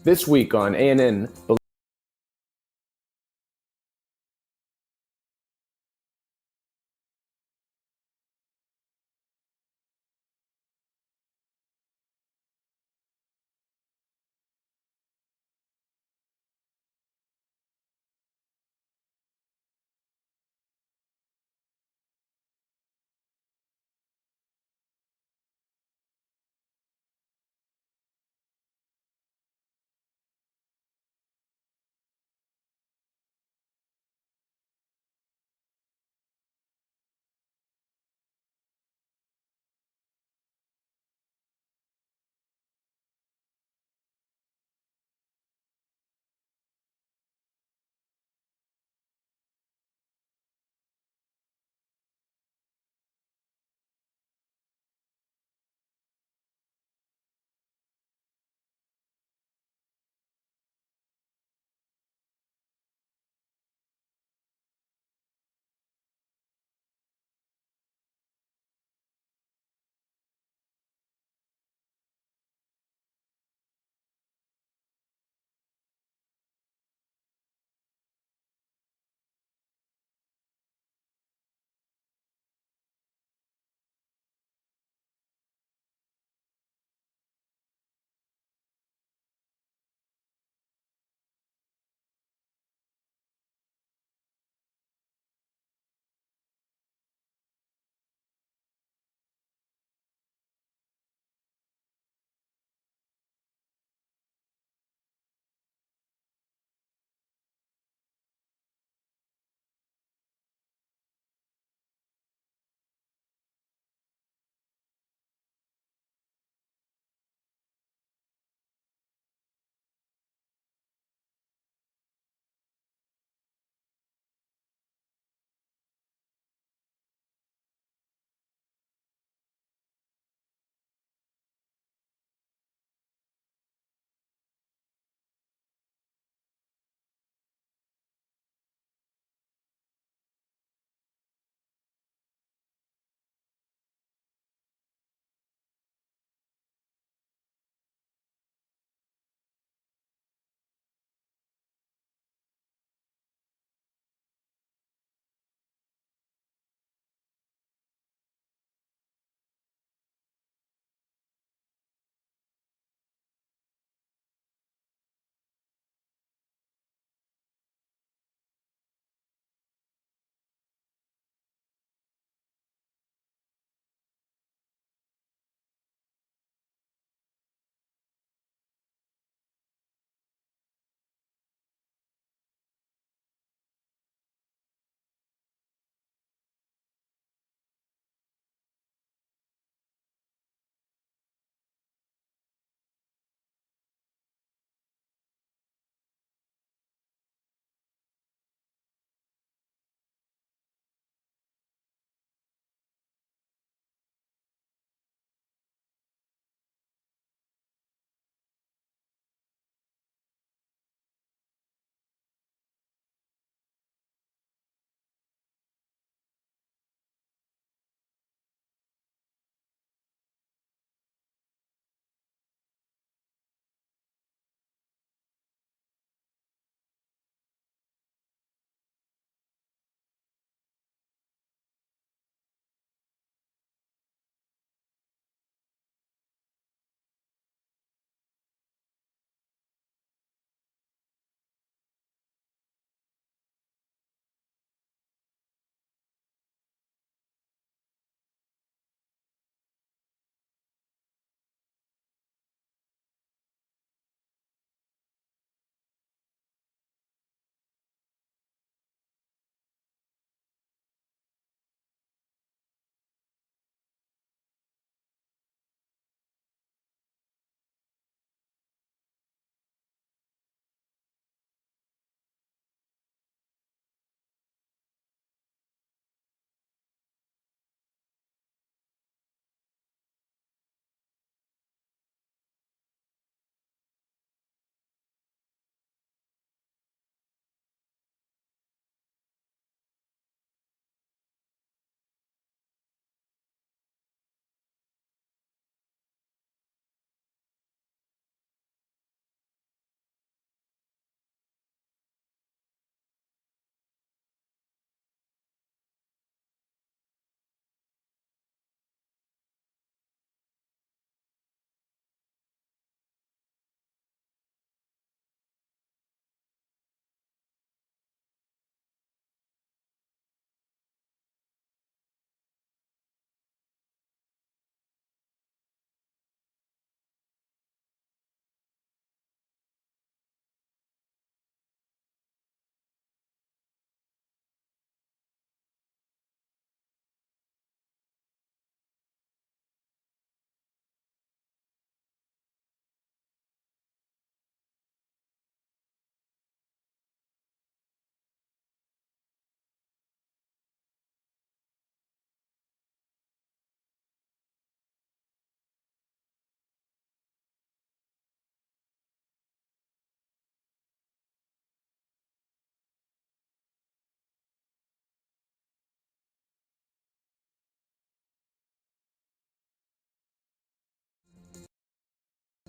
This week on ANN.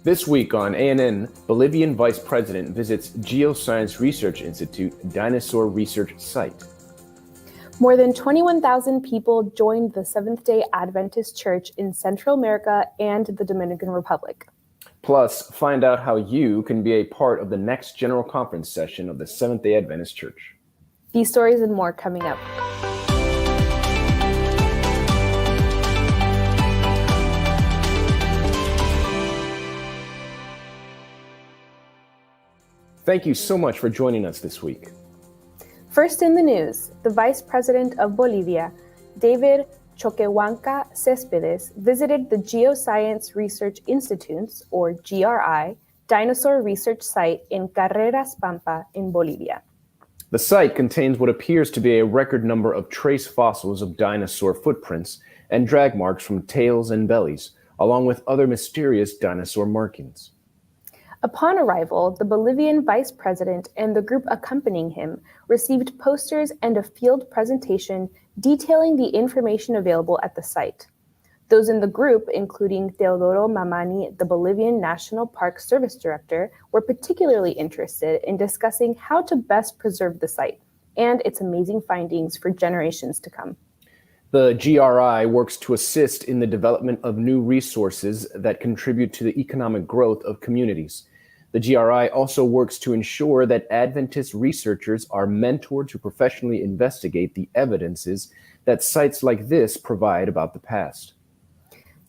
This week on ANN, Bolivian Vice President visits Geoscience Research Institute Dinosaur Research Site. More than 21,000 people joined the Seventh-day Adventist Church in Central America and the Dominican Republic. Plus, find out how you can be a part of the next General Conference session of the Seventh-day Adventist Church. These stories and more coming up. Thank you so much for joining us this week. First in the news, the Vice President of Bolivia, David Choquehuanca Céspedes, visited the Geoscience Research Institute's, or GRI, dinosaur research site in Carreras Pampa in Bolivia. The site contains what appears to be a record number of trace fossils of dinosaur footprints and drag marks from tails and bellies, along with other mysterious dinosaur markings. Upon arrival, the Bolivian vice president and the group accompanying him received posters and a field presentation detailing the information available at the site. Those in the group, including Teodoro Mamani, the Bolivian National Park Service Director, were particularly interested in discussing how to best preserve the site and its amazing findings for generations to come. The GRI works to assist in the development of new resources that contribute to the economic growth of communities. The GRI also works to ensure that Adventist researchers are mentored to professionally investigate the evidences that sites like this provide about the past.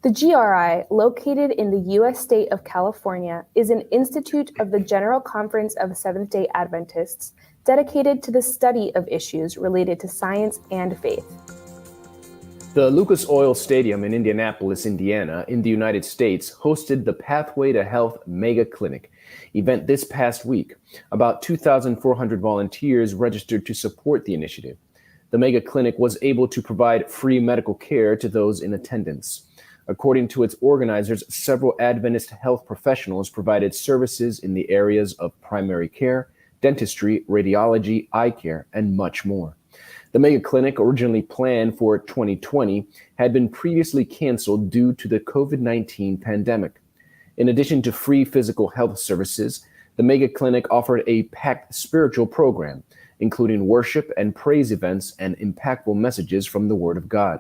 The GRI, located in the U.S. state of California, is an institute of the General Conference of Seventh-day Adventists dedicated to the study of issues related to science and faith. The Lucas Oil Stadium in Indianapolis, Indiana, in the United States, hosted the Pathway to Health Mega Clinic event this past week. About 2,400 volunteers registered to support the initiative. The Mega Clinic was able to provide free medical care to those in attendance. According to its organizers, several Adventist health professionals provided services in the areas of primary care, dentistry, radiology, eye care, and much more. The Mega Clinic, originally planned for 2020, had been previously canceled due to the COVID-19 pandemic. In addition to free physical health services, the Mega Clinic offered a packed spiritual program, including worship and praise events and impactful messages from the Word of God.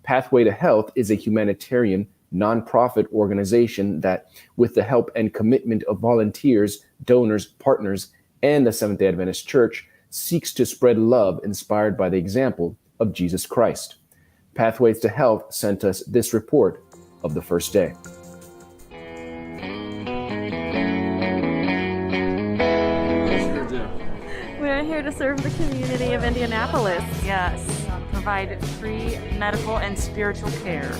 Pathway to Health is a humanitarian, nonprofit organization that, with the help and commitment of volunteers, donors, partners, and the Seventh-day Adventist Church, seeks to spread love inspired by the example of Jesus Christ. Pathways to Health sent us this report of the first day. We're here to serve the community of Indianapolis. Yes, provide free medical and spiritual care.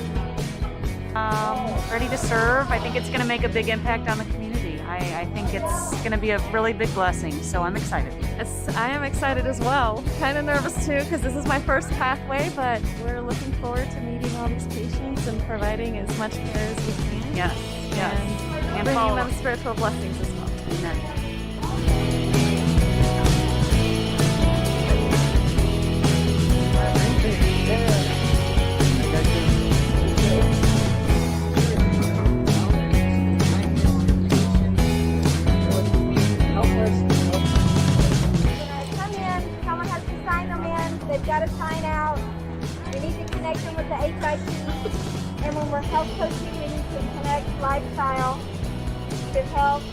Ready to serve. I think it's going to make a big impact on the community. I think it's going to be a really big blessing, so I'm excited. Yes, I am excited as well. Kind of nervous too because this is my first pathway, but we're looking forward to meeting all these patients and providing as much care as we can. Yes, yes. And bringing them spiritual blessings as well. Amen. They've got to sign out. We need to connect them with the HIT. And when we're health coaching, we need to connect lifestyle to health.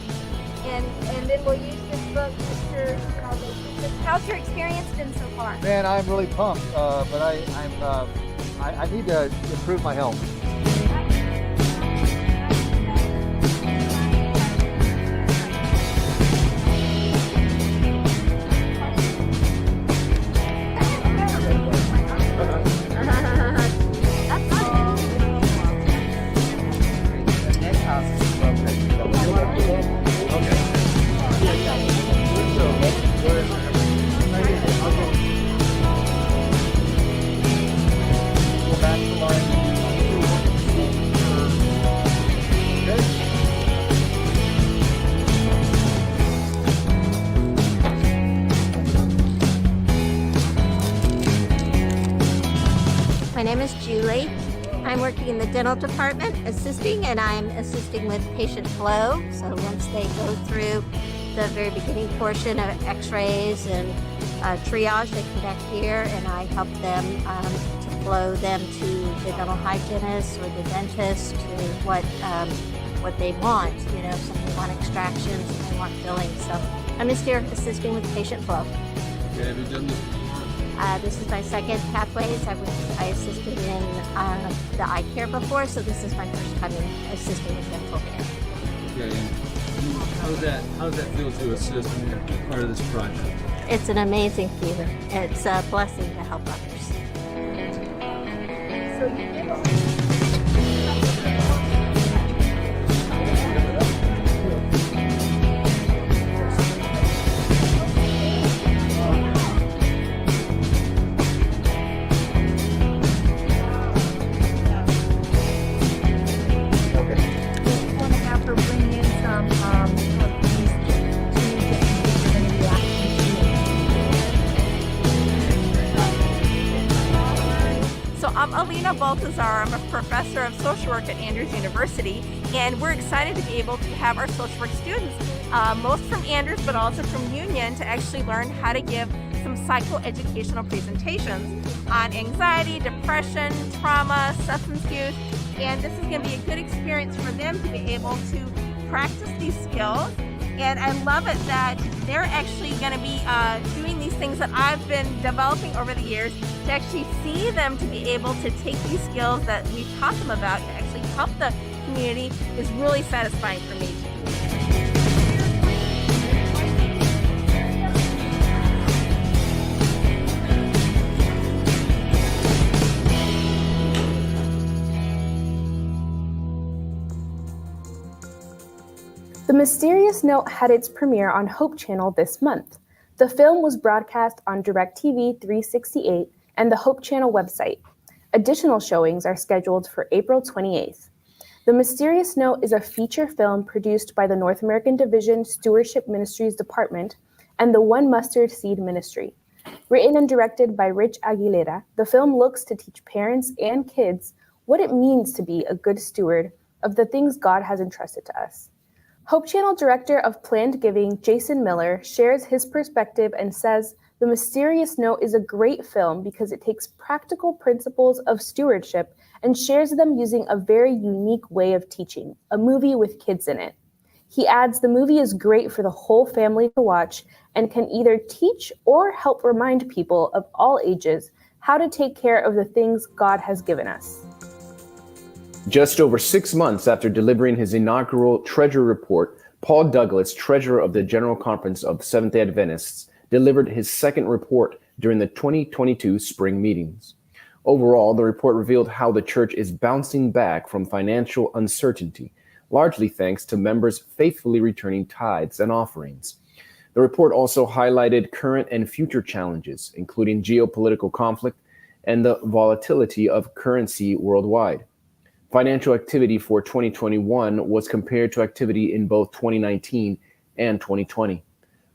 And then we'll use this book to how's your experience been so far? Man, I'm really pumped, but I need to improve my health. I'm working in the dental department assisting, and I'm assisting with patient flow. So once they go through the very beginning portion of x-rays and triage, they come back here and I help them to flow them to the dental hygienist or the dentist to what they want. You know, some they want extractions, some they want filling. So I'm just here assisting with patient flow. Okay, have you done this before? This is my second Pathways. I assisted in the eye care before, so this is my first time in assisting with dental care. Okay, and how does that feel to assist and be part of this project? It's an amazing feeling. It's a blessing to help others. So you did I'm Alina Baltazar. I'm a professor of social work at Andrews University, and we're excited to be able to have our social work students, most from Andrews but also from Union, to actually learn how to give some psychoeducational presentations on anxiety, depression, trauma, substance use, and this is going to be a good experience for them to be able to practice these skills. And I love it that they're actually going to be doing these things that I've been developing over the years, to actually see them to be able to take these skills that we've taught them about to actually help the community is really satisfying for me too. The Mysterious Note had its premiere on Hope Channel this month. The film was broadcast on DirecTV 368 and the Hope Channel website. Additional showings are scheduled for April 28th. The Mysterious Note is a feature film produced by the North American Division Stewardship Ministries Department and the One Mustard Seed Ministry. Written and directed by Rich Aguilera, the film looks to teach parents and kids what it means to be a good steward of the things God has entrusted to us. Hope Channel Director of Planned Giving, Jason Miller, shares his perspective and says, The Mysterious Note is a great film because it takes practical principles of stewardship and shares them using a very unique way of teaching, a movie with kids in it. He adds the movie is great for the whole family to watch and can either teach or help remind people of all ages how to take care of the things God has given us. Just over 6 months after delivering his inaugural Treasurer Report, Paul Douglas, Treasurer of the General Conference of Seventh-day Adventists, delivered his second report during the 2022 spring meetings. Overall, the report revealed how the church is bouncing back from financial uncertainty, largely thanks to members faithfully returning tithes and offerings. The report also highlighted current and future challenges, including geopolitical conflict and the volatility of currency worldwide. Financial activity for 2021 was compared to activity in both 2019 and 2020.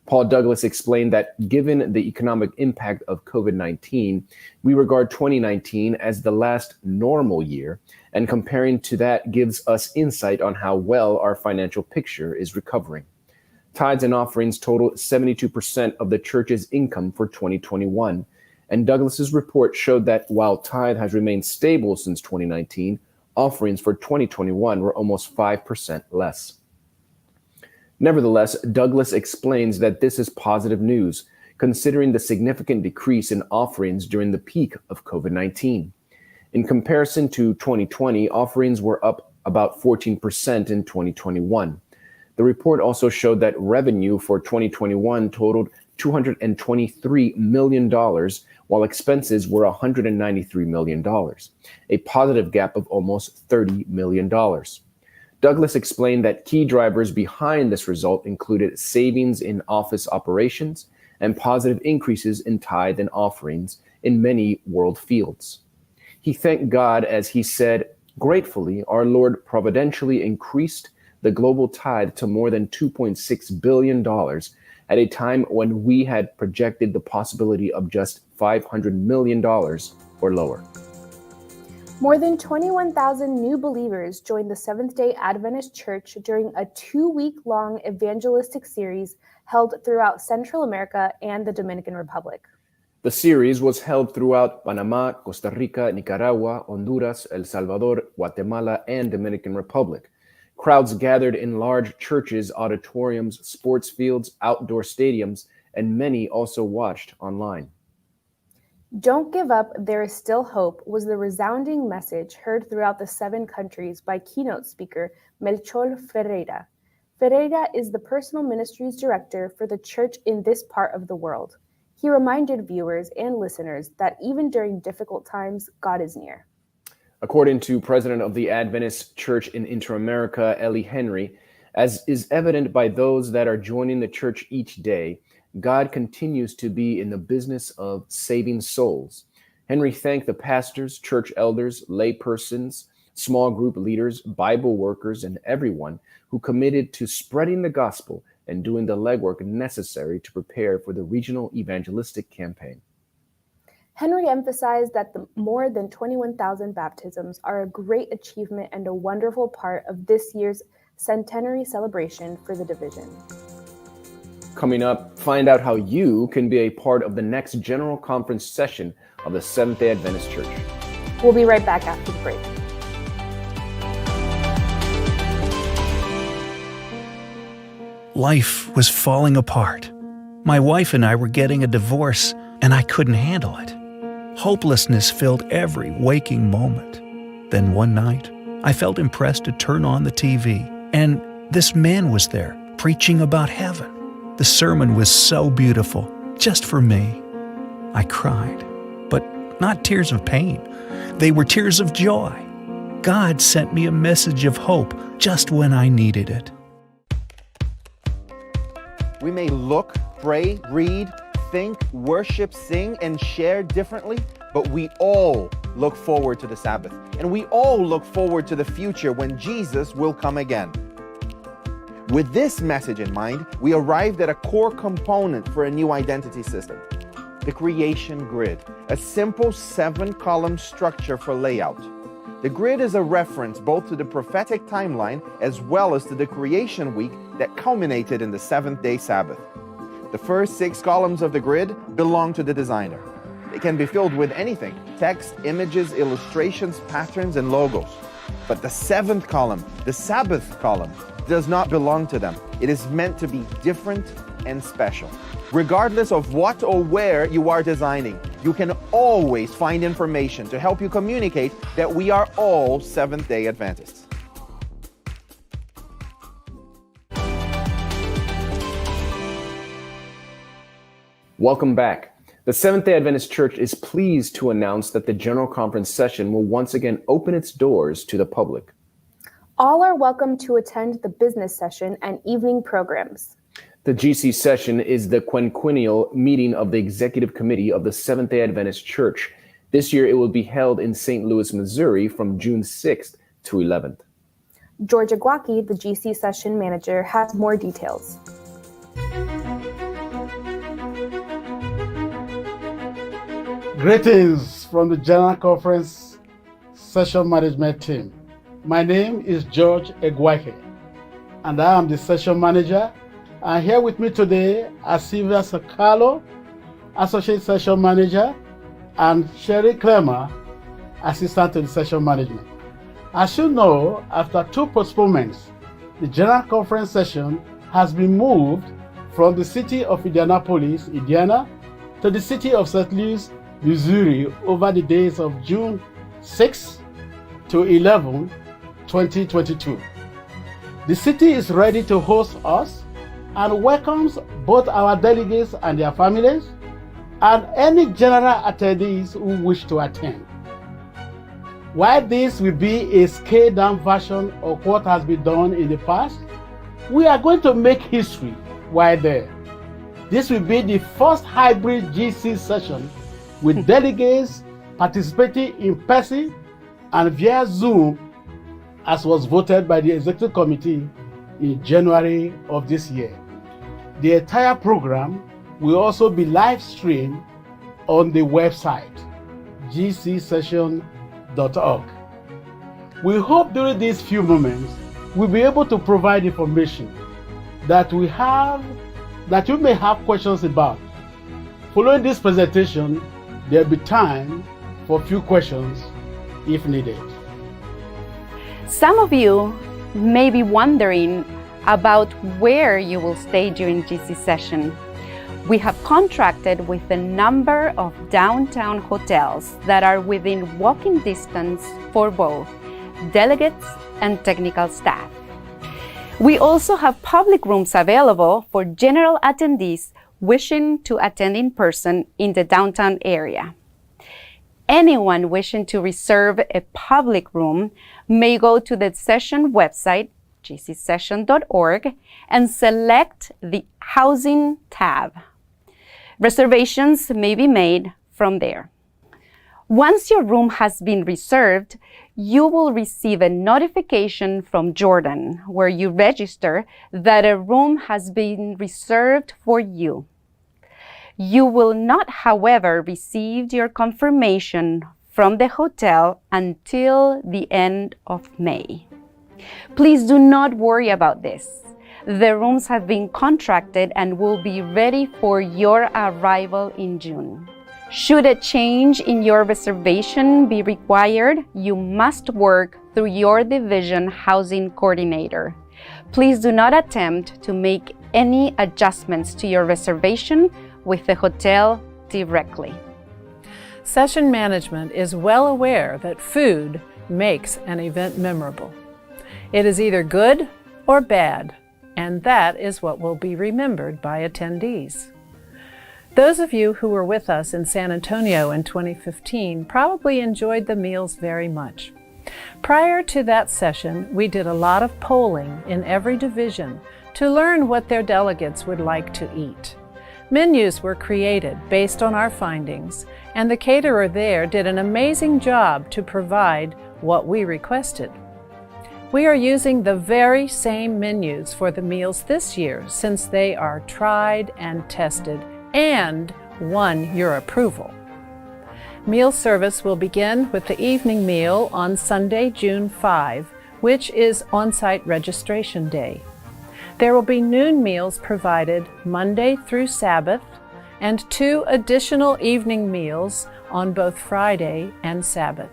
Paul Douglas explained that given the economic impact of COVID-19, we regard 2019 as the last normal year, and comparing to that gives us insight on how well our financial picture is recovering. Tithes and offerings totaled 72% of the church's income for 2021, and Douglas's report showed that while tithe has remained stable since 2019, offerings for 2021 were almost 5% less. Nevertheless, Douglas explains that this is positive news, considering the significant decrease in offerings during the peak of COVID-19. In comparison to 2020, offerings were up about 14% in 2021. The report also showed that revenue for 2021 totaled $223 million, while expenses were $193 million, a positive gap of almost $30 million. Douglas explained that key drivers behind this result included savings in office operations and positive increases in tithe and offerings in many world fields. He thanked God as he said, "Gratefully, our Lord providentially increased the global tithe to more than $2.6 billion at a time when we had projected the possibility of just $500 million or lower." More than 21,000 new believers joined the Seventh-day Adventist Church during a 2-week-long evangelistic series held throughout Central America and the Dominican Republic. The series was held throughout Panama, Costa Rica, Nicaragua, Honduras, El Salvador, Guatemala, and Dominican Republic. Crowds gathered in large churches, auditoriums, sports fields, outdoor stadiums, and many also watched online. Don't give up, there is still hope was the resounding message heard throughout the 7 countries by keynote speaker Melchor Ferreira. Ferreira is the personal ministries director for the church in this part of the world. He reminded viewers and listeners that even during difficult times, God is near. According to President of the Adventist Church in Inter-America, Ellie Henry, as is evident by those that are joining the church each day, God continues to be in the business of saving souls. Henry thanked the pastors, church elders, laypersons, small group leaders, Bible workers, and everyone who committed to spreading the gospel and doing the legwork necessary to prepare for the regional evangelistic campaign. Henry emphasized that the more than 21,000 baptisms are a great achievement and a wonderful part of this year's centenary celebration for the division. Coming up, find out how you can be a part of the next General Conference session of the Seventh-day Adventist Church. We'll be right back after the break. Life was falling apart. My wife and I were getting a divorce, and I couldn't handle it. Hopelessness filled every waking moment. Then one night, I felt impressed to turn on the TV, and this man was there, preaching about heaven. The sermon was so beautiful, just for me. I cried, but not tears of pain. They were tears of joy. God sent me a message of hope just when I needed it. We may look, pray, read, think, worship, sing, and share differently, but we all look forward to the Sabbath. And we all look forward to the future when Jesus will come again. With this message in mind, we arrived at a core component for a new identity system, the creation grid, a simple 7-column structure for layout. The grid is a reference both to the prophetic timeline as well as to the creation week that culminated in the 7th-day Sabbath. The first 6 columns of the grid belong to the designer. It can be filled with anything: text, images, illustrations, patterns, and logos. But the 7th column, the Sabbath column, does not belong to them. It is meant to be different and special. Regardless of what or where you are designing, you can always find information to help you communicate that we are all Seventh-day Adventists. Welcome back. The Seventh-day Adventist Church is pleased to announce that the General Conference session will once again open its doors to the public. All are welcome to attend the business session and evening programs. The GC session is the quinquennial meeting of the Executive Committee of the Seventh-day Adventist Church. This year it will be held in St. Louis, Missouri from June 6th to 11th. Georgia Guaki, the GC session manager, has more details. Greetings from the General Conference Session Management Team. My name is George Egwake, and I am the session manager. And here with me today are Sylvia Sakalo, associate session manager, and Sherry Clemmer, assistant to the session management. As you know, after 2 postponements, the General Conference session has been moved from the city of Indianapolis, Indiana, to the city of St. Louis, Missouri over the days of June 6 to 11, 2022. The city is ready to host us and welcomes both our delegates and their families and any general attendees who wish to attend. While this will be a scaled-down version of what has been done in the past, we are going to make history while there. This will be the first hybrid GC session with delegates participating in person and via Zoom, as was voted by the Executive Committee in January of this year. The entire program will also be live streamed on the website, gcsession.org. gcc.org. We hope during these few moments we'll be able to provide information that you may have questions about. Following this presentation, there'll be time for a few questions if needed. Some of you may be wondering about where you will stay during GC session. We have contracted with a number of downtown hotels that are within walking distance for both delegates and technical staff. We also have public rooms available for general attendees wishing to attend in person in the downtown area. Anyone wishing to reserve a public room may go to the session website, gcsession.org, and select the Housing tab. Reservations may be made from there. Once your room has been reserved, you will receive a notification from Jordan where you register that a room has been reserved for you. You will not, however, receive your confirmation from the hotel until the end of May. Please do not worry about this. The rooms have been contracted and will be ready for your arrival in June. Should a change in your reservation be required, you must work through your division housing coordinator. Please do not attempt to make any adjustments to your reservation with the hotel directly. Session management is well aware that food makes an event memorable. It is either good or bad, and that is what will be remembered by attendees. Those of you who were with us in San Antonio in 2015 probably enjoyed the meals very much. Prior to that session, we did a lot of polling in every division to learn what their delegates would like to eat. Menus were created based on our findings, and the caterer there did an amazing job to provide what we requested. We are using the very same menus for the meals this year since they are tried and tested and won your approval. Meal service will begin with the evening meal on Sunday, June 5, which is on-site registration day. There will be noon meals provided Monday through Sabbath and 2 additional evening meals on both Friday and Sabbath.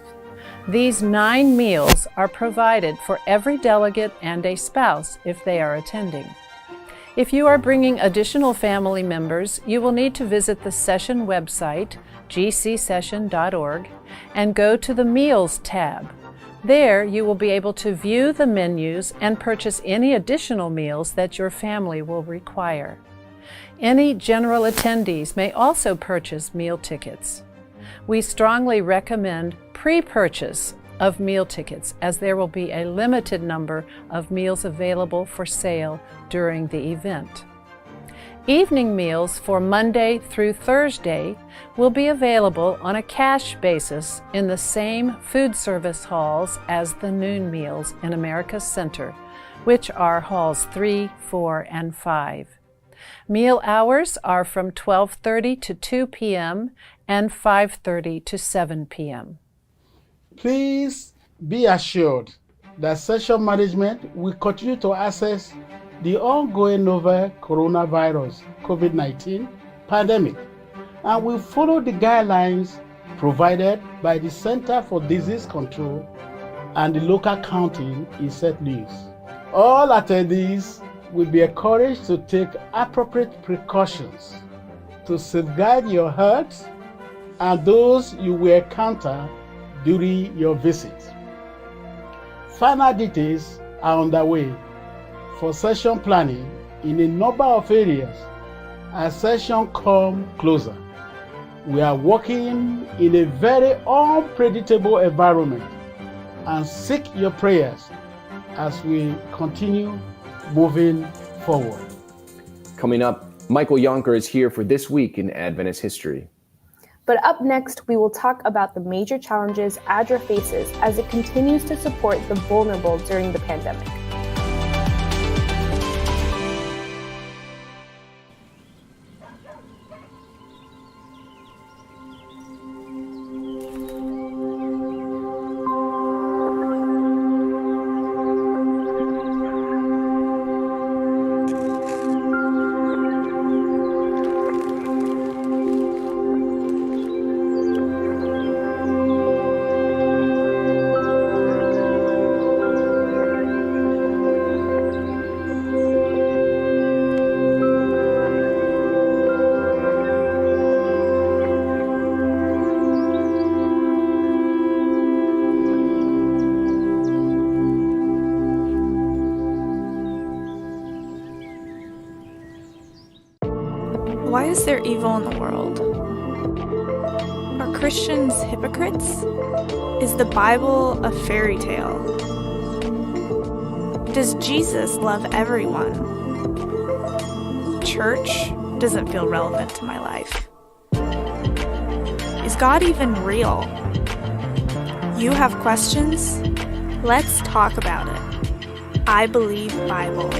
These 9 meals are provided for every delegate and a spouse if they are attending. If you are bringing additional family members, you will need to visit the session website, gcsession.org, and go to the Meals tab. There, you will be able to view the menus and purchase any additional meals that your family will require. Any general attendees may also purchase meal tickets. We strongly recommend pre-purchase of meal tickets as there will be a limited number of meals available for sale during the event. Evening meals for Monday through Thursday will be available on a cash basis in the same food service halls as the noon meals in America's Center, which are halls 3, 4, and 5. Meal hours are from 12:30 to 2 p.m. and 5:30 to 7 p.m. Please be assured that session management will continue to assess the ongoing novel coronavirus COVID-19 pandemic and will follow the guidelines provided by the Center for Disease Control and the local county in St. Louis. All attendees will be encouraged to take appropriate precautions to safeguard your health and those you will encounter during your visit. Final details are underway for session planning in a number of areas as session come closer. We are working in a very unpredictable environment and seek your prayers as we continue moving forward. Coming up, Michael Yonker is here for This Week in Adventist History. But up next, we will talk about the major challenges ADRA faces as it continues to support the vulnerable during the pandemic. Why is there evil in the world? Are Christians hypocrites? Is the Bible a fairy tale? Does Jesus love everyone? Church doesn't feel relevant to my life. Is God even real? You have questions? Let's talk about it. I Believe Bible.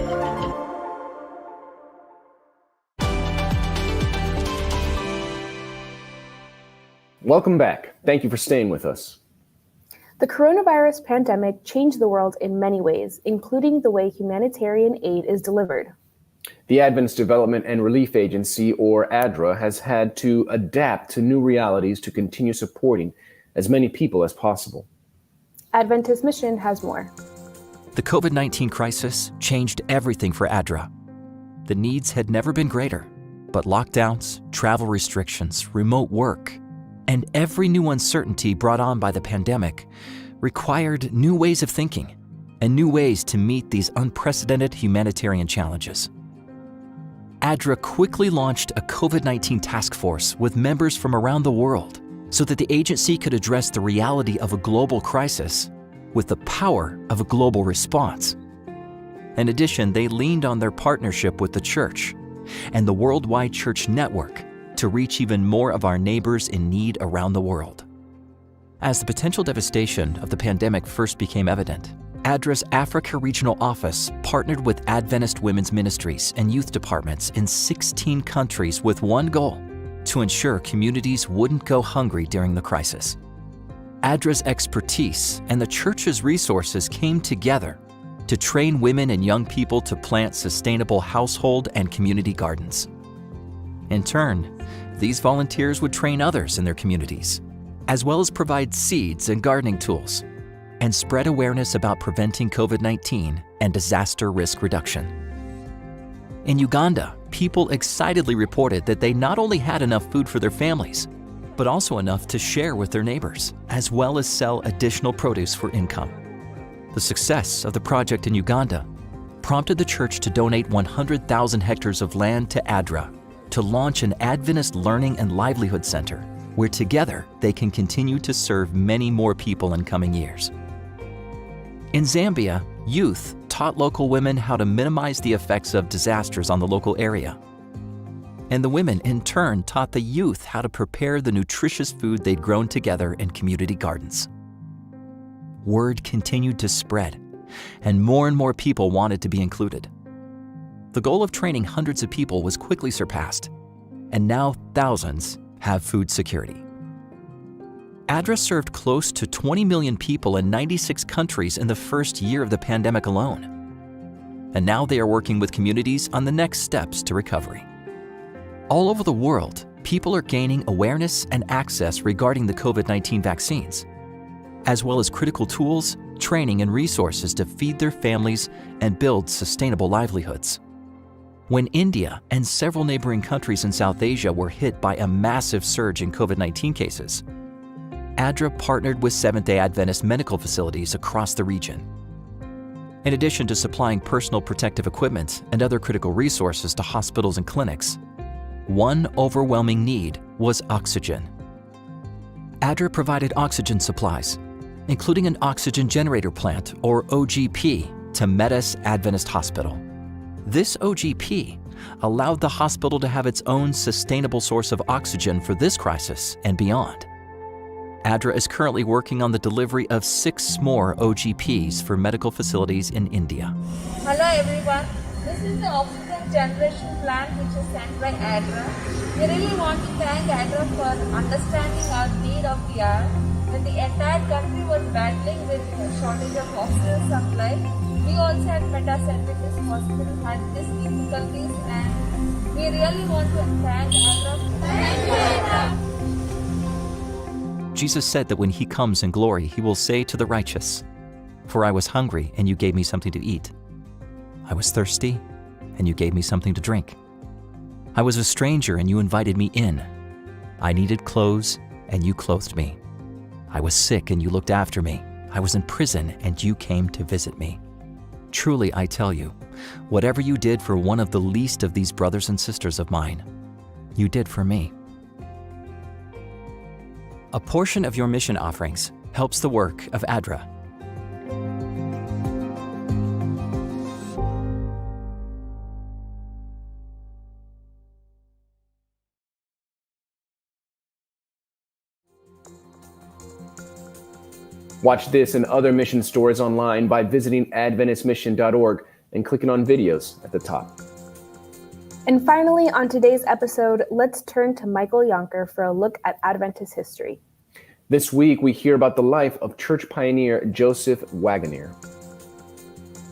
Welcome back. Thank you for staying with us. The coronavirus pandemic changed the world in many ways, including the way humanitarian aid is delivered. The Adventist Development and Relief Agency, or ADRA, has had to adapt to new realities to continue supporting as many people as possible. Adventist Mission has more. The COVID-19 crisis changed everything for ADRA. The needs had never been greater, but lockdowns, travel restrictions, remote work, and every new uncertainty brought on by the pandemic required new ways of thinking and new ways to meet these unprecedented humanitarian challenges. ADRA quickly launched a COVID-19 task force with members from around the world so that the agency could address the reality of a global crisis with the power of a global response. In addition, they leaned on their partnership with the church and the worldwide church network to reach even more of our neighbors in need around the world. As the potential devastation of the pandemic first became evident, ADRA's Africa Regional Office partnered with Adventist Women's Ministries and youth departments in 16 countries with one goal: to ensure communities wouldn't go hungry during the crisis. ADRA's expertise and the church's resources came together to train women and young people to plant sustainable household and community gardens. In turn, these volunteers would train others in their communities, as well as provide seeds and gardening tools, and spread awareness about preventing COVID-19 and disaster risk reduction. In Uganda, people excitedly reported that they not only had enough food for their families, but also enough to share with their neighbors, as well as sell additional produce for income. The success of the project in Uganda prompted the church to donate 100,000 hectares of land to ADRA to launch an Adventist Learning and Livelihood Center, where together they can continue to serve many more people in coming years. In Zambia, youth taught local women how to minimize the effects of disasters on the local area. And the women, in turn, taught the youth how to prepare the nutritious food they'd grown together in community gardens. Word continued to spread, and more people wanted to be included. The goal of training hundreds of people was quickly surpassed, and now thousands have food security. ADRA served close to 20 million people in 96 countries in the first year of the pandemic alone. And now they are working with communities on the next steps to recovery. All over the world, people are gaining awareness and access regarding the COVID-19 vaccines, as well as critical tools, training, and resources to feed their families and build sustainable livelihoods. When India and several neighboring countries in South Asia were hit by a massive surge in COVID-19 cases, ADRA partnered with Seventh-day Adventist medical facilities across the region. In addition to supplying personal protective equipment and other critical resources to hospitals and clinics, one overwhelming need was oxygen. ADRA provided oxygen supplies, including an oxygen generator plant, or OGP, to Metis Adventist Hospital. This OGP allowed the hospital to have its own sustainable source of oxygen for this crisis and beyond. ADRA is currently working on the delivery of 6 more OGPs for medical facilities in India. Hello everyone, this is the oxygen generation plant which is sent by ADRA. We really want to thank ADRA for understanding our need of the hour. When the entire country was battling with a shortage of oxygen supply, we also at Metis Adventist Hospital had these difficulties, and we really want to thank ADRA. Thank you, ADRA. Jesus said that when he comes in glory, he will say to the righteous, "For I was hungry, and you gave me something to eat. I was thirsty, and you gave me something to drink. I was a stranger, and you invited me in. I needed clothes, and you clothed me. I was sick, and you looked after me. I was in prison, and you came to visit me." Truly, I tell you, whatever you did for one of the least of these brothers and sisters of mine, you did for me. A portion of your mission offerings helps the work of ADRA. Watch this and other mission stories online by visiting adventistmission.org and clicking on videos at the top. And finally, on today's episode, let's turn to Michael Yonker for a look at Adventist history. This week, we hear about the life of church pioneer Joseph Waggoner.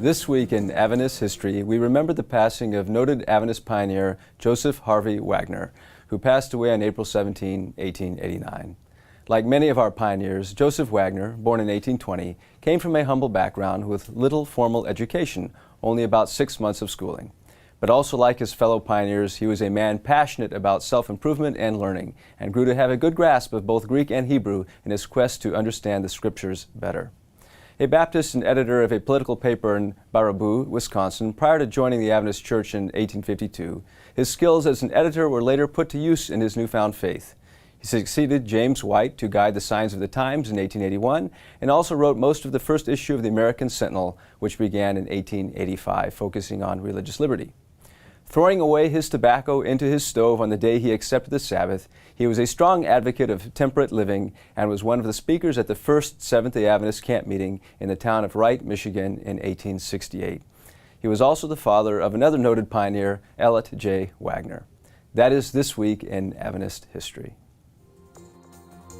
This week in Adventist history, we remember the passing of noted Adventist pioneer Joseph Harvey Waggoner, who passed away on April 17, 1889. Like many of our pioneers, Joseph Waggoner, born in 1820, came from a humble background with little formal education, only about 6 months of schooling. But also like his fellow pioneers, he was a man passionate about self-improvement and learning, and grew to have a good grasp of both Greek and Hebrew in his quest to understand the Scriptures better. A Baptist and editor of a political paper in Baraboo, Wisconsin, prior to joining the Adventist Church in 1852, his skills as an editor were later put to use in his newfound faith. He succeeded James White to guide the Signs of the Times in 1881, and also wrote most of the first issue of the American Sentinel, which began in 1885, focusing on religious liberty. Throwing away his tobacco into his stove on the day he accepted the Sabbath, he was a strong advocate of temperate living and was one of the speakers at the first Seventh-day Adventist camp meeting in the town of Wright, Michigan in 1868. He was also the father of another noted pioneer, Elliot J. Waggoner. That is This Week in Adventist History.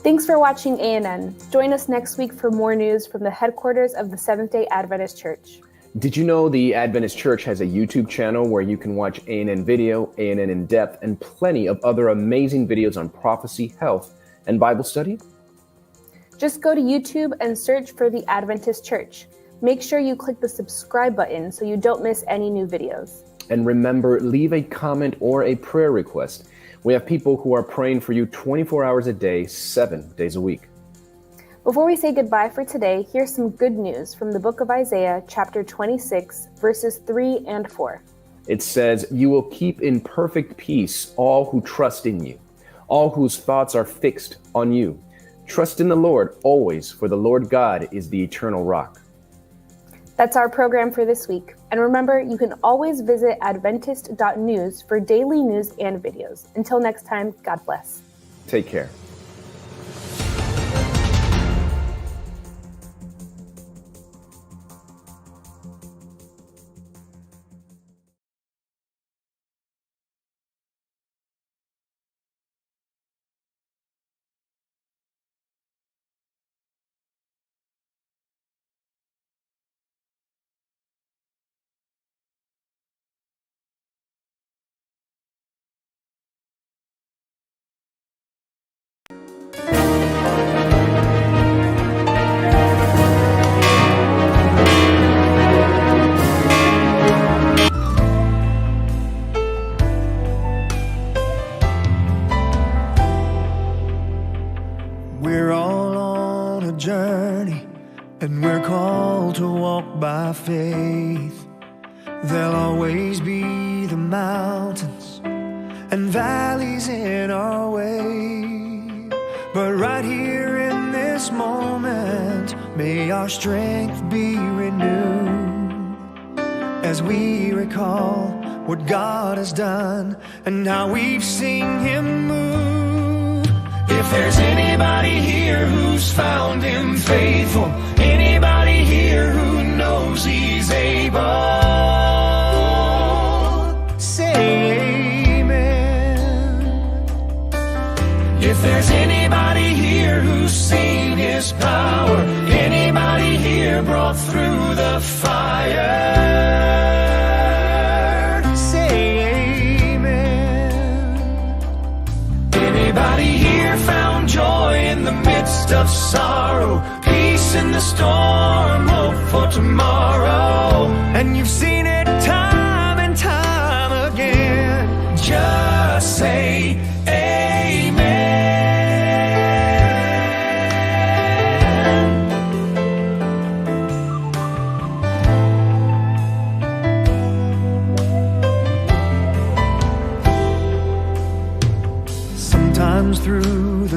Thanks for watching ANN. Join us next week for more news from the headquarters of the Seventh-day Adventist Church. Did you know the Adventist Church has a YouTube channel where you can watch ANN Video, ANN In Depth, and plenty of other amazing videos on prophecy, health, and Bible study? Just go to YouTube and search for the Adventist Church. Make sure you click the subscribe button so you don't miss any new videos. And remember, leave a comment or a prayer request. We have people who are praying for you 24 hours a day, 7 days a week. Before we say goodbye for today, here's some good news from the book of Isaiah, chapter 26, verses 3 and 4. It says, "You will keep in perfect peace all who trust in you, all whose thoughts are fixed on you. Trust in the Lord always, for the Lord God is the eternal rock." That's our program for this week. And remember, you can always visit Adventist.news for daily news and videos. Until next time, God bless. Take care. We're all on a journey, and we're called to walk by faith. There'll always be the mountains and valleys in our way, but right here in this moment, may our strength be renewed as we recall what God has done and how we've seen Him move. If there's anybody here who's found Him faithful, anybody here who knows He's able, say amen. If there's anybody here who's seen His power, anybody here brought through the fire, say amen. Anybody here found joy in the midst of sorrow, peace in the storm, hope for tomorrow, and you've seen it time and time again, just say amen.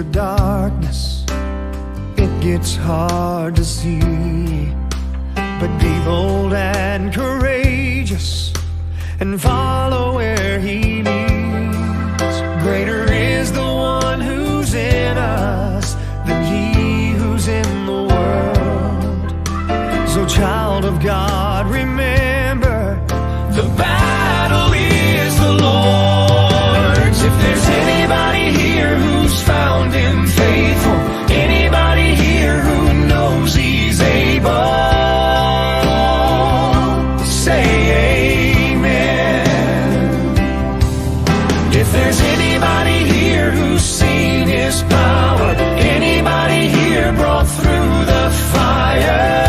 the darkness, it gets hard to see. But be bold and courageous and follow where he leads. Greater is the one who's in us than he who's in the world. So child of God, remember, the battle is the Lord's. If there's anybody here who's found him faithful, anybody here who knows he's able, say amen. If there's anybody here who's seen his power, anybody here brought through the fire,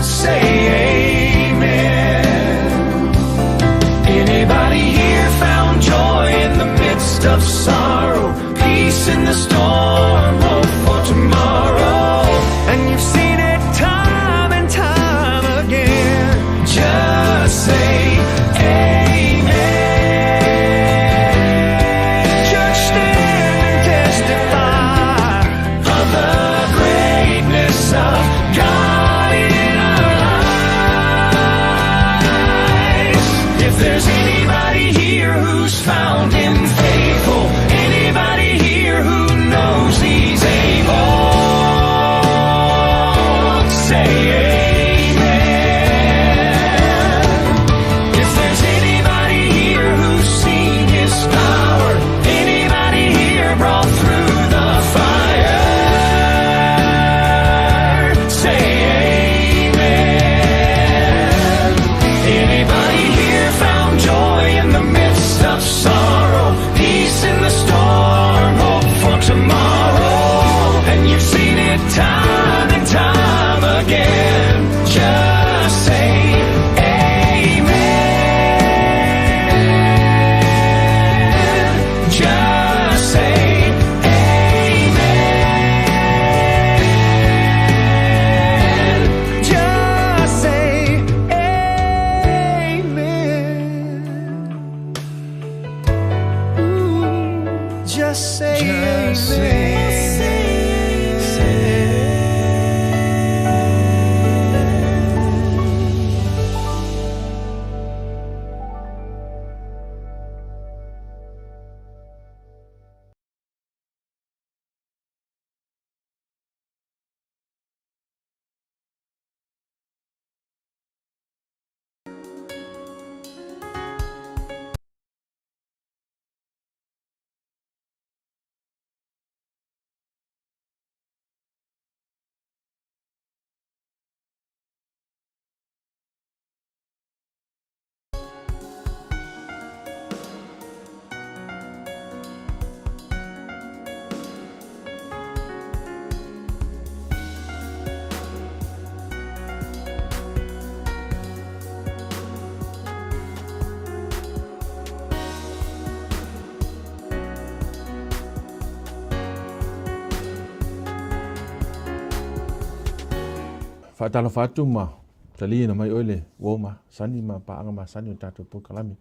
say amen. Anybody here found joy in the midst of sorrow, peace in the storm, hope for tomorrow, and you've seen it time and time again, just say amen. Church, stand and testify of the greatness of God in our lives. If there's anybody here who's found him faithful, anybody here who knows he's able, say amen. If there's anybody here who's seen his power, anybody here brought through the fire, say amen. Anybody here found joy in the midst of sorrow, peace in the storm, hope for tomorrow, and you've seen it time and time again, just say amen. Just say amen. Just say amen. Just say Whaatala whātu ma talia na mai oile wō ma sani ma paanga ma sani o tātou purkalami.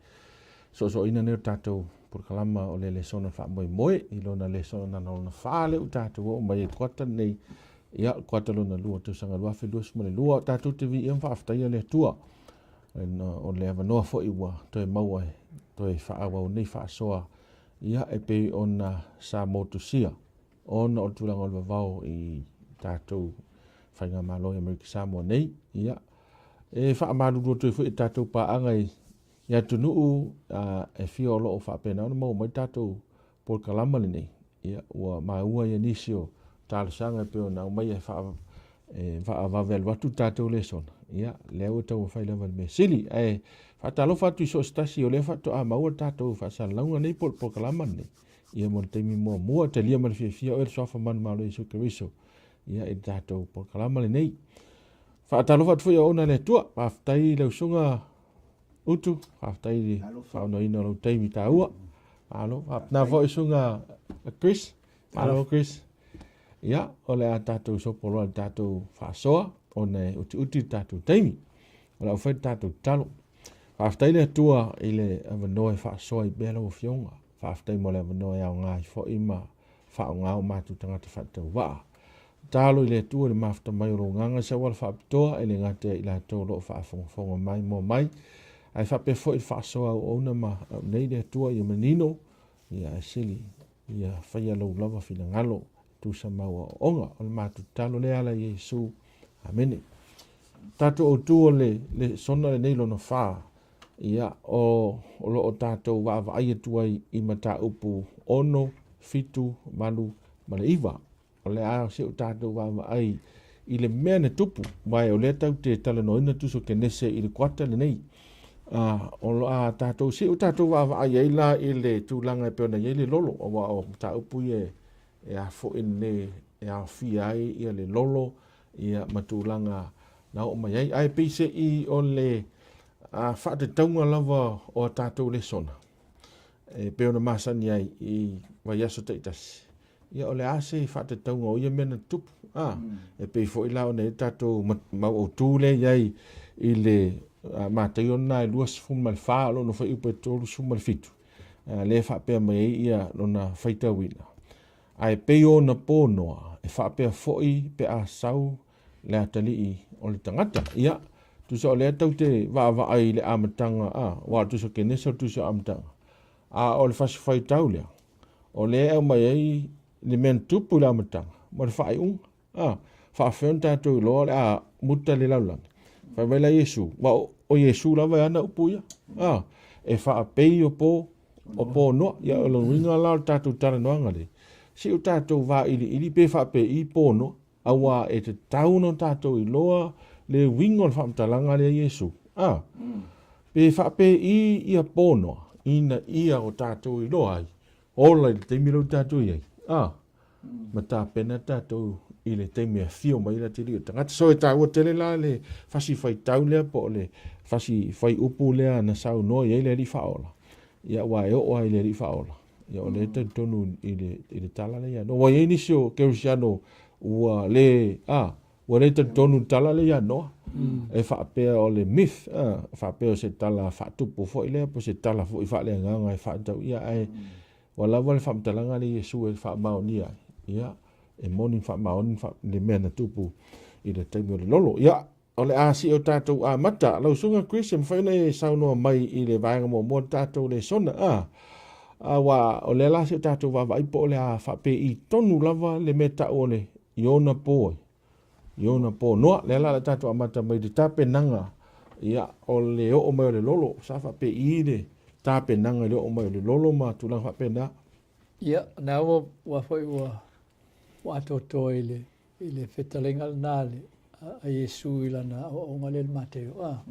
So ina neo tātou purkalama o le sona wha moe moe i lona le sona na ona whaale o tātou o mai e kwata nei ia kwata lona lua tu sanga lua whilua sumale lua o tātou te vi iam whaaftaia le tua. O le ava noa fo iwa toi maua toi whaawa o nei whaasoa ia e pe ona sa motusia. Ona o tulanga o le vau i tātou whainga māloi Amerika Samoa nei, ia. E wha amaruru tui fu i tātou pāanga i atu nuu e whio o loo wha pēna ona mau mai tātou polkalama le nei. Ia, ua maua i anisio tālasanga e peo nau mai e wha avavelu atu tātou le sona. Ia, leo e tau whailewa me sili. E whatalo whatu i so stasi o le whatu a maua tātou wha sa launga nei polkalama nei. Ia mo teimi mua te lia mani fia o e sofa manu malo i sukariso. Ia e tātou polkalama le nei. Whaatalo whatu fui o ona le tua, whaftai leu sunga utu, whaftai li whaono ino lau teimi tā ua. Alo, nā fo i sunga Chris, alo Chris. Ia, o le a tātou sopolo le tātou whaasoa, o ne uti tātou teimi. O le au whai tātou talo. Whaftai le tua i le avanoe whaasoa i bela o fionga. whaaftai mo le manoa au ngā i fo ima whao ngā o mātu tangata whatau waa. Tālo i le tua le mafta mai o nganga sa wala whaapitoa e le ngate i la tō lo whaafonga mai mo mai. Ai whape fo i whaasoa o ona ma nei le tua i manino i a sili i a whaia lau lava whina ngalo tu sa maua o onga o le mātu talo le ala Yesu. Amene. Tato o tua le sona le neilo na whaa ia o lo o tato wa ai tua i mata upu ono fitu malu ma le iwa. O le a se o tātou wa ai i le mea ne tupu mai o le tau te tala noina tuso ke nese i le kwata le nei. O lo a tātou se o tātou wa ai ai la i le tūlanga e peona i le lolo o ta upu e a fo in le e a fi ai i le lolo i a matūlanga na o mai ai ai peise i o le a whaate taunga lava o tātou le sona. E peona masani ai i wai aso teitasi. Ia o le ase i whaate taunga o ia mena tupu. E pei fo i lao nei tātou mau o tūle iai i le mātai o nai luas fuma le whaa lo no whai upe tōru suma le fitu. Le whapea mai ia lo na whaita wina. Ai pei o na pōnoa e whapea foi pe a sau le atali i o le tangata. Ia, tusa o le atau te waa ai le amatanga. Wa tusa ke nesa tusa amatanga. O le whasi whai tau lea. O le au mai ai le men tupu la matanga mo le fai fa fen tato lo a mutta le laulang fa vela Yesu wa o Yesu la va na upuya e fa pei o po no ya lo ringa la tato tala no ngale si o tato va ili pe fa pe I po no awa e te tau no tato I loa le wingo fa talanga le Yesu pe fa pe I po no ina ia o tato I loa ai ola te miro tato ai mata pena tatou I le teime a fio mai la tiri o tangata. So e tau o tele la le fasi fai tau lea po le fasi fai upu lea na sau no i le ri faola. Ia wa e o ai le ri faola. Ia o le te tonu I le tala le ia. No wa e nisio kerusiano ua le ua le te tonu tala le ia no. E whaapea o le myth. Whaapea o se tala whaatupu fo I lea po se tala fo I wha lea nganga e whaatau ia ai. Wala wale whaamtalanga le Yesu e whaamao ni ai. Ia, e moni whaamaoni le mea na tupu I le taimi o le lolo. Ia, o le asi o tātou a mata. Lau sunga Christian whaina e saunoa mai I le vaenga mo tātou le sona. Wa o le lasi o tātou wawa ipo o le a whape I tonu lava le me ta o le Iona po. Iona po. Noa, le ala le tātou a mata mai le tape nanga. Ia, o le o mai o le lolo. Sa whape I le tape nanga le o mai o le lolo ma tulang whape na. Ia, nā wa whai wa atoto I le whetalenga nā le a Yesu I lana o ngale le Mateo.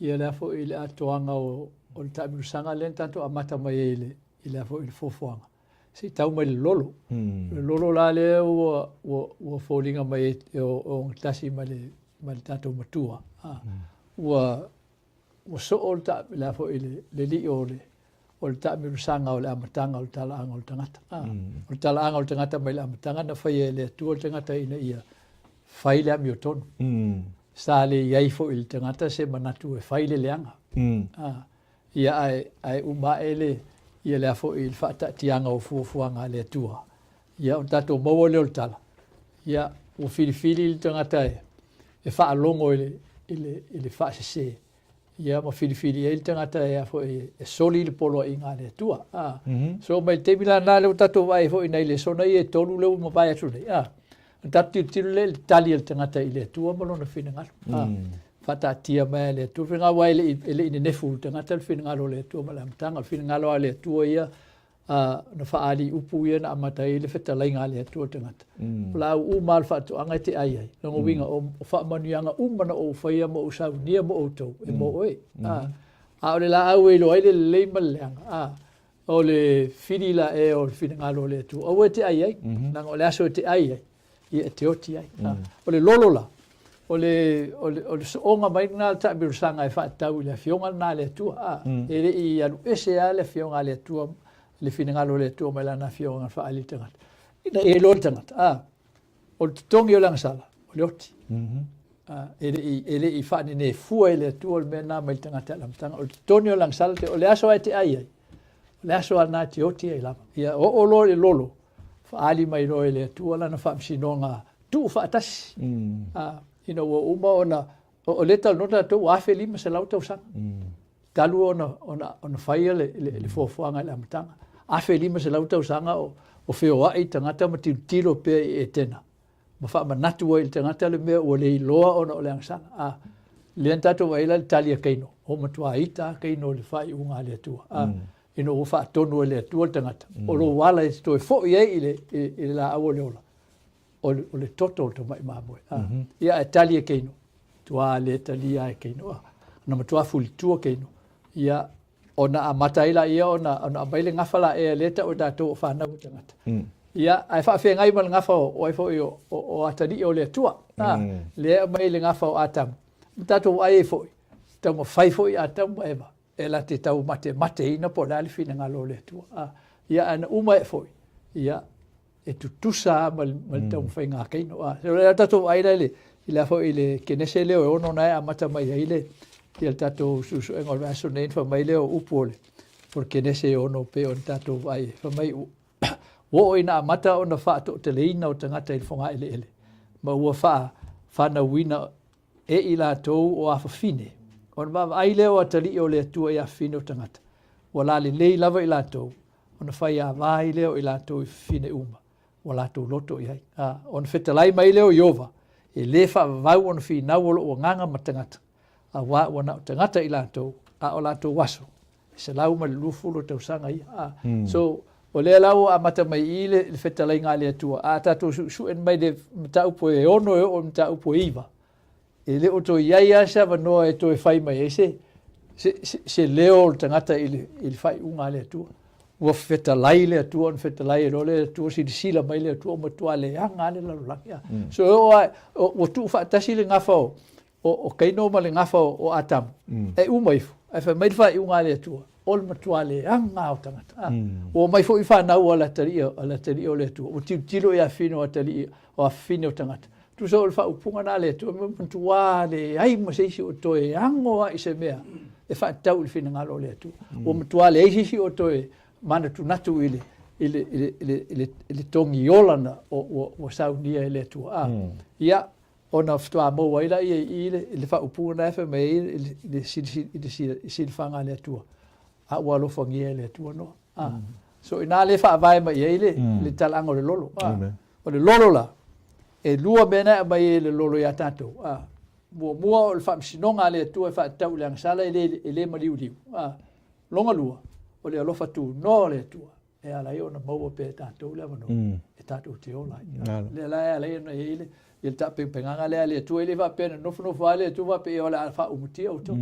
Ia le afo I le atoanga o le tamirusanga le tanto a mata mai I le afo I le fofoanga. Si tau mai le lolo. Le lolo la le ua fōlinga mai o tasi mai le tanto matua. Ua so o le afo I le li o le tamirusanga o le amatanga o le talaanga o le tangata. O le talaanga o le tangata mai le amatanga na whai le atua o le tangata ina ia whai le ami o tonu. Sa le iai fo I le tangata se manatu e whai le leanga. Ia ai uma ele ia le afo I le whaatatianga o fuafuanga le atua. Ia o tato maua le o le tala. Ia o filifili le tangata e whaalongo I le whaasese. Ia ma filifili e tangata e afo e soli le polo I ngā le tua. So mai te mila nā leo tato vai fo I nei le sona I e tolu leo ma vai atu nei. Tatu tiru le tali le tangata I le tua ma lona whina ngalo. Whata tia mai le tua. Whina wai le ine nefu tangata le whina ngalo le tua ma le amtanga. Whina ngalo le tua ia na whaali upu ia na amatai le wheta lai ngā le tua tangata. Plau umal whatu angai te ai ai. Nongo winga o whaamanuanga umana o whaia mo o sau nia mo o tau. E mo oe. O le la au e lo ai le leima leanga. O le whiri la e o le whina ngalo le tua. O e te ai ai. Nanga o le aso te ai ai. Ia te oti ai. O le lolo la. O le onga mai ngā ta birusanga e whaatau le fionga nā le tua. E re I alu ese a le fionga le tua. Le finangalo le tua mai lana fionga whaali tangata. Ina e lo tangata. O le tongi o langsala. O le oti. E re I whaani ne fua le tua o le mena mai tangata lamtanga. O le tongi o langsala te o le aso ai te ai ai. le aso ana te oti ai lava ia o lo le lolo fa ali mai ro le tu ala na fa sinonga tu fa tas ina wo uma ona o le tal nota to a feli ma se lauta usang talu ona faia le fofuanga le amatanga a feli ma se lauta usanga o feo ai tangata ma tilo pe e tena ma fa manatu o il tangata le me o le loa ona o le angsanga le tato vai la talia kaino o matua ita kaino le fai unga le tua ino o fa tonu le tua tangata o lo wala e sto fo ye ile la awole ola o le toto to mai mamo ia talia kaino tua le talia kaino na matua ful tua kaino ia ona amata ila ia ona baile ngafala e leta o dato fa na tangata ia ai fa fe ngai mal ngafa o ai fo o atadi o le tua le mai le ngafa o atam tato ai foi tau ma fai foi a tau ma eva e la te tau mate ina po la fina ngalo le tu ia ana uma e foi ia e tu tusa mal tau fai nga kai no so le tato ai le ila foi le kenese le o no na mata mai ile il tato su engol vaso nei fa mai le o upole porque nese o no pe on tato ai fa mai wo ina mata ona fa to te leina o tangata il fonga ele ma ua fa na wina e ila tou o afafine. On va ai leo atali o le tua ia fine o tangata. Wala le lei lava ila tou. On fai a vai leo ila tou fine uma. Wala tou loto ia. On fetalai mai leo iova. E le fa vau on fi na o nganga matangata. A wa wana tangata ila tou. A o la tou waso. Se lau ma lufulo tau sanga ia. So o le lau a mata mai ile le fetalai ngā le tua. A tatou su en mai de mta upo e ono e o mta upo iwa. E le o to iaia sa vanoa e to e fai mai ese se leo o tangata il fai unga le atua ua fetalai le atua on fetalai e role le atua sila mai le atua ma tua le anga le lalulaki so o tu faatasi le ngafa o kaino ma le ngafa o atamu e umaifu e fai mai fai unga le atua o le matua le anga o tangata o mai fo i whanau ala tari o le atua o tilo e a fino a tari o a fino o tangata tu so le fa upunga na le tu tua le ai mo se si o to e ango a se mea e fa tau le fina ngalo le tu o tua le si o to e mana tu natu ile tongi olana o Sauniga le tu ia ona ftua mo waila ile fa upunga na fa me ile si fanga le tu a wa lo fangia le tu no so ina le fa vai ma ile le talango le lolo o le lolo la e lua bena mai le lolo ya tato mua o fam sinonga le tu fa tau le sala ele maliu liu longa lua o le alofa tu no le tu e ala yo na mo pe tato le no e tato te ola le la no ele il tape penganga le tu ele va pena no fa le tu va pe ola fa umuti o to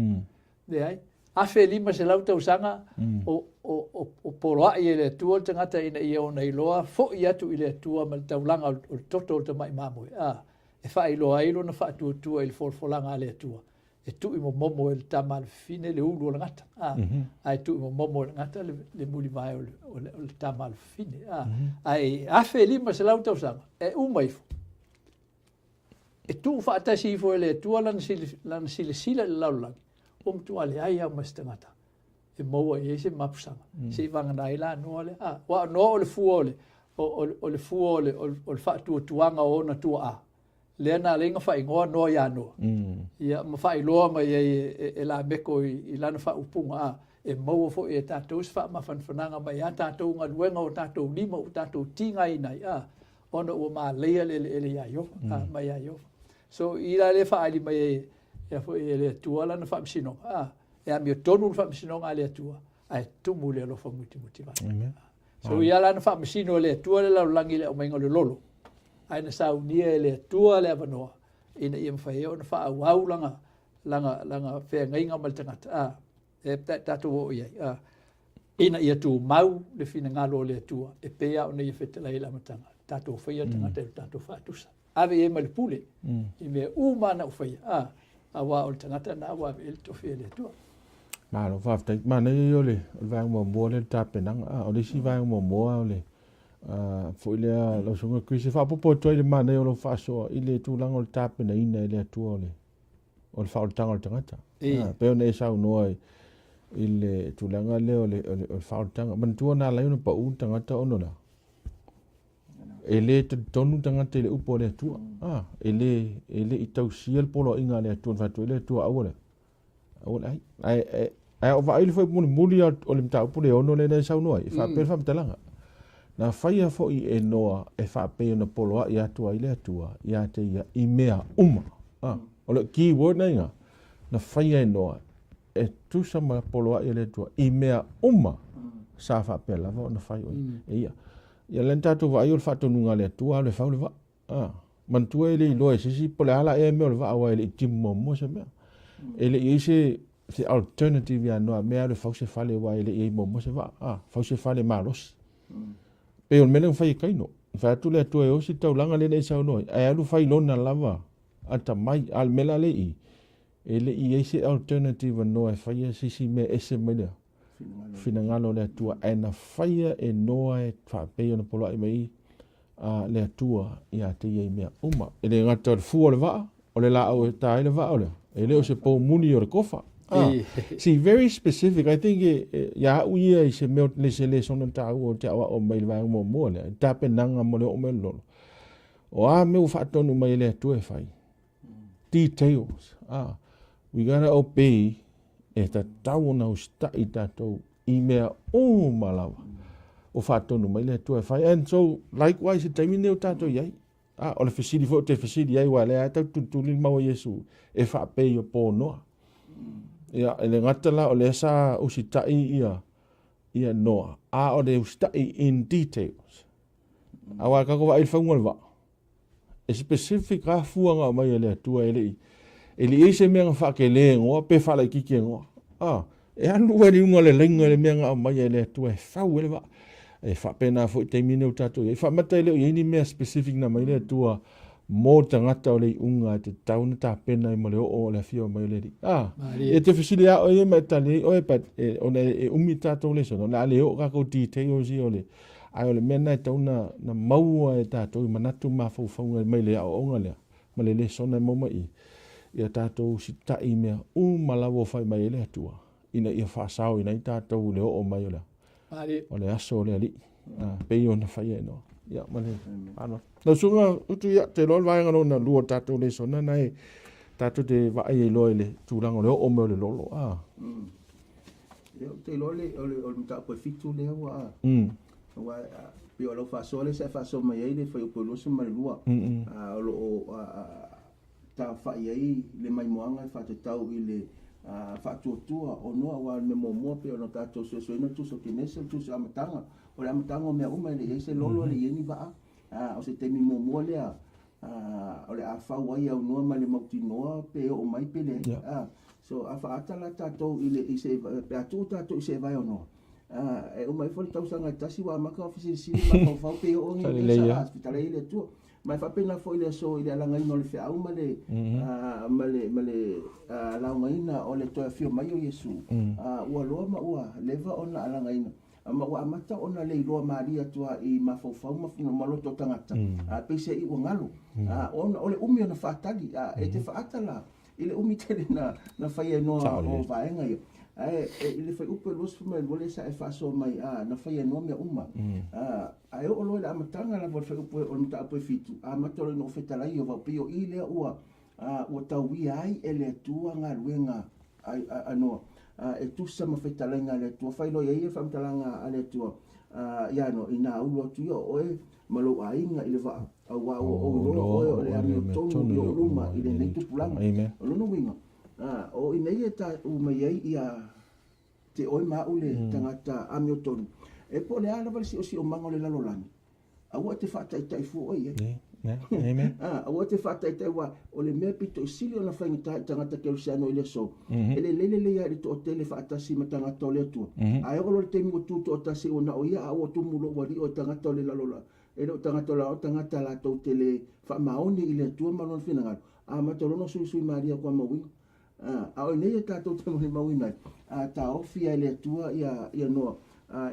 de ai a felima se lauta usanga o poroa i le tua tangata ina i o nei loa fo i atu i le tua ma taulanga o toto o te mai mamoi e wha i loa ilo na wha tua i le folfolanga le tua e tu i mo momo e le tamal fine le ulu o le ngata ai tu i mo momo le ngata le muli mai o le tamal fine ai a felima se lauta usanga e umaifu e tu wha atasi fo le tua lana sila le laulangi tu ale ai a mastangata e moa e se mapsanga se vanga nai la no le wa no le fuole o le fuole o le fatu tuanga ona tua le na lenga fa ingoa no ya no ia ma fa ilo ma e la beko i la fa upunga e moa fo e tatou fa ma fananga ma ya tatou nga luenga o tatou lima o tatou tinga i nai ona o ma le le ya yo ma ya yo so ila le fa ali mai e foi ele tua la na famsino e a mio tonu famsino ale tua ai tu mule lo fa muti va so ia la na famsino le tua le la langi le o mengo le lolo ai na Sauniga le tua le vanoa ina ia fa e ona fa au langa fe ngainga mal tangata e tatu o ia ina ia tu mau le fina ngalo le tua e pea ona ia fetela ila matanga tatu fa ia tangata tatu fa tusa ave e mal pule i me umana fa ia awa o tangata na awa el tofi le tu ma lo fa ta ma ne yo le va mo le ta penang o le si va mo le fo ile lo sunga ku se fa po to ile ma ne lo fa so ile tu lang o ta penang ina ile tu le o fa o tangata pe ne sa no I le tulanga le o le whaotanga. Mantua nā lai una pa u tangata ono la. E le tonu tangata le upo le atua. E le I tau sia le polo inga le atua whatu le atua awale. Awale ai o vai le foi muli o le mta upo le ono le sau noa. I wha pere wha mtalanga. Na whaia fo I e noa e wha pe ona polo a I atua I le atua. I ate ia I mea uma. O le keyword na inga. Na whaia e noa. E tusa ma polo a I le atua. I mea uma. Sa wha pe lava o na whai oi. E ia. Ia len tātou wa aiol whatonunga le atua le whau le wa. Mantua ele I loa sisi pole ala e mea le wa awa ele I timo mo se mea. Ele I se alternative ya noa mea le whau se whale wa ele I mo se wa. Whau se whale maros. Pe on mele whai kaino. Whatu le atua e osi tau langa le nei sau noi. Ai alu whai lona lava. Ata mai al mela le I. Ele I se alternative noa e whai sisi me ese mea. Fina ngalo le atua e na whaia e noa e whapei ona polo ai mai le atua I a te iei mea uma. E le ngata o le fua o le waa, o le la au e tae le waa o le. E le o se pou muni o le kofa. See, very specific. I think ia uia I se meo le se le sona tau o te awa o mai le vai mo mo le. Tape nanga mo le o me lolo. O a meu whaatonu mai le atua e whai. Details. We gotta obey e ta tau na usta I tātou I mea o malawa o whātonu mai le tua whai. And so, likewise, e taimi neo tātou iai. O le whesiri fo te whesiri iai wa le a tau tutuli maua Yesu e whapei o pō noa. Ia, e le ngatala o le sa usitai ia noa. A o le ustai in details. A wa kako wa il whaunga le wa. E specific a fuanga o mai le tua e lei. E li eise mea ngā whake le ngoa, pe whala I kiki ngoa. E anu wari unga le lenga le mea ngā o mai e le atua e whau ele wa. E whapena fo I teimi neu tātou. E whamata leo I ni mea specific na mai le atua mō tangata o le unga te tauna tā pena I mo le o le whio mai le ri. E te whisili a o e mai tali o e pat o ne umi tātou le sono. Na le o kako details I o le. Ai o le mea nai tauna na maua e tātou I manatu mawhau whaunga mai le a o onga lea. Ma le sona mauma I. Ia tātou si tai mea malawo whai mai ele atua. Ina ia whaasau ina I tātou le o mai o lea. O le aso o lea li. Pei o na whai e no. Ia, male. Ano. Na sunga utu ia te lol vaenga no na lua tātou le sona nai tātou te vai e loe le tūranga le o mai o le lolo. Te lole o le mta po fitu le wa. Wa pe o lo whaasau le se whaasau mai e le whai o polosu mai lua. O lo ta whai ai le mai moanga I whatatau I le whatuatua o noa wa me momoa pe o na tātou suesuena tuso kinese tuso amatanga. O le amatanga o mea uma le se lolo le ieni waa. O se temi momoa lea o le a whau ai au noa ma le mauti noa pe o mai pe le. So a whaatala tātou I se pe atu tātou I se vai o noa. E umai fo le tausanga tasi wa maka ofisiri maka whau pe o ngi le sa hospitala I le tua. Mai whapena fo I le so I le alanga ino le whiau ma le launga ina o le toa whio mai o Yesu. Ua loa ma ua leva o na alanga ina. Ma ua amata o na le iloa Maria tua I mawhauwhau mawhino maloto tangata. Pese I ua ngalo. O le umi o na whaatali. E te whaatala. I le umi tele na whaia noa o vaenga ia. I le whai upe losu mai wale sa e whaso mai na whaia noa mea uma. Ai o loe le amatanga la wale whai upe o mta apoe fitu. Amatoro ino whetalai o vau pio I lea ua tauwi ai e le tua ngā ruenga anoa. E tusa ma whetalai ngā le tua. Whai loe e whamtalanga a le tua. Ia no I nā ulu atu ia oe malo a inga I le waa. Au wa o o le ami o tonu I o luma I le nei tupulanga. O lono winga. O I nei e ta umai ai ia te oi maule tangata ami o tonu. E po le ala vale si o manga o le lalolani. Aua te whaataitai fu oi e. Aua te whaataitai wa o le mea pito I sili o na whainga tangata kerusiano I le so. E le lele lea I to o tele whaatasi ma tangata o le atua. Ai o le temi o tuto o tasi o na o ia au o tumulo wari o tangata o le lalola. E le o tangata la tau tele whaamaoni I le atua malon whinangaro. Matalono sui Maria kwa mawinga. Au nei e tātou te mohi mawinai. Tā ofi ai le atua ia noa.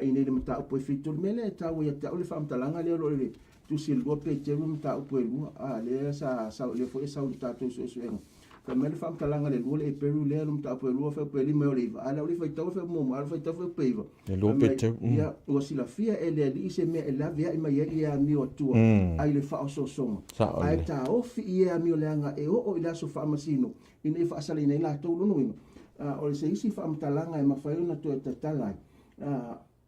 I nei le mata upo I fitu. Mele e tāu ia tāu le whaamtalanga leo lo le. Tu si lua pe te ru mata upo e lua. Le sa le fo e sa le tātou suenga. Fa mele fa mtalanga le lua le Peru le no ta pe lua fa pe lima o le va ala o le fa tau fa mo ala fa tau fa pe va Le lua pete. ia o sila fia ele ali se me la via i mai ia mi o tua ai le fa o so so ai ta o fi ia mi o le anga e o ila so fa masino ina fa sala ina la to no no o le se isi fa mtalanga e mafai ona to ta tala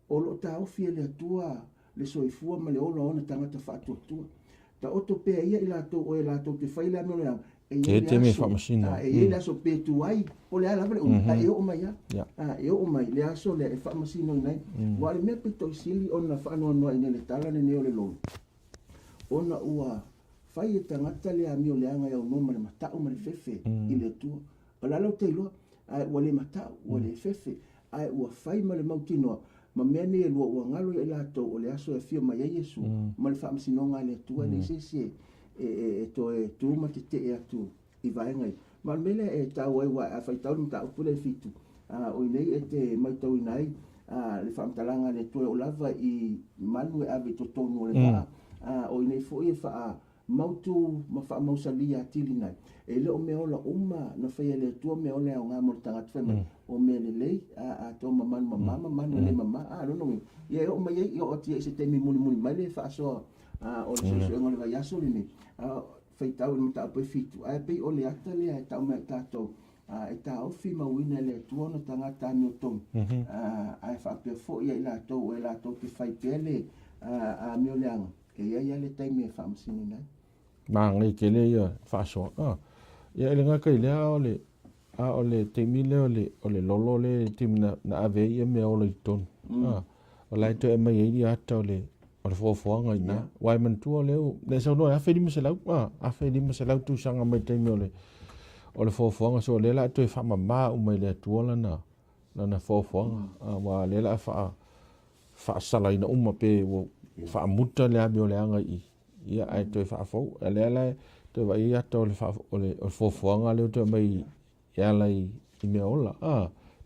o lo ta o fi le tua le soifua ma le ola ona tangata fa tua ta o to pe ia ila to o ila to te fai la mi o le anga te me fa masina e la so pe tu ai o le ala e o mai e o mai le aso le fa masino nei wa le me pe to sili ona fa no no ine le tala ne o le lo ona ua fai e tangata le ami o le anga e o no ma mata o ma le fefe i le tu o la lo te lo ai wa le mata o le fefe ai ua fai ma le mautino ma me ne lo ua ngalo e la to o le aso e fio mai Yesu ma le fa masino nga le tu le se to e tu ma te te atu i vai ngai ma mele e tau ai wa a fai tau mta o pule fitu o nei e te mai tau nai le fa mtalanga le tu o lava i manu e ave to tonu le va o nei fo e fa mautu ma fa mausalia tili nai e le o me ola uma na fai le tu me ola nga mo tanga tfema o me le lei a to mama le mama no ye o mai e o ti se te mi muli mai le fa so o le so ngol va yaso le ni fai tau no ta pe fitu ai pe o le ata le ai tau me tato e ta o fi ma wina le tuono tanga tani o tong ai fa pe fo ia ila to te fai pele a mi o le anga e ia le tai me fa msini nai ma ngai ke le ia fa so ia le nga kai le o le te mi le o le lolo le tim na ave ia me o le ton o lai to e mai ia ata o le fo ngai na wai man tu le le so no a fe di meselau tu sanga mai te mi o le fo nga so le la to e fa mama o mai le tu la na fo wa le la fa sala ina umma pe wo fa muta le abi o le anga i ia ai to e fa fo le to va ia to le fa o le fo nga le to mai ia lai i me ola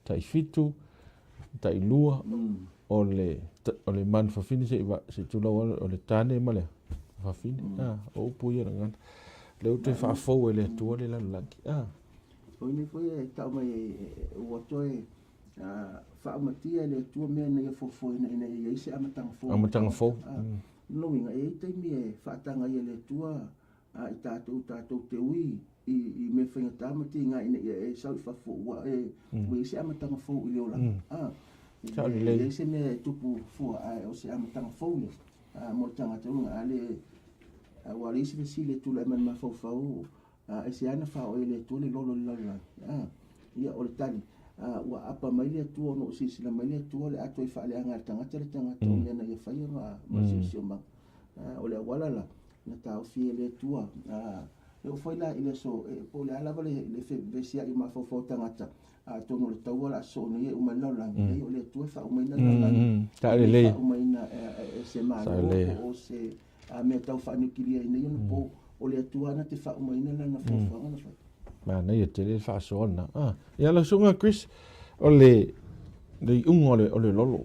tai fitu tai lua o le man fa fini se tu lo o le tane male fa fini o pu ia ngan le to fa fo le tu le la o ni foi ta mai o to e fa matia le tu me na fo ina ia se amatanga fo no inga e te mi fa tanga ia le tua i tatou te ui i me whainga tamati ngā ina e sau i whafo ua e se amatanga fo i leo la e se me tupu fua o se amatanga fo le mo tanga taunga ale wale isi vesi le tula e man mafau fau e se ana fa o le tu le lolo lala ia o le tali ua apa mai le tu ono sisi la mai le tu le ato i fa le anga tangata le tangata o le na ia whainga ma sisi o mang o le awala la na tau fie le tua le foi la ile so po le ala vale le fe vesia i mafau fau tangata tono le tau ala so ni o mai la ngai o le tua fa o mai na ta le o mai na se ma o se me tau fa ni kilia ni no po o le tua na te fa o mai na na fa na fa ma na ia te le fa so na ia la sunga Chris o le ungo le lolo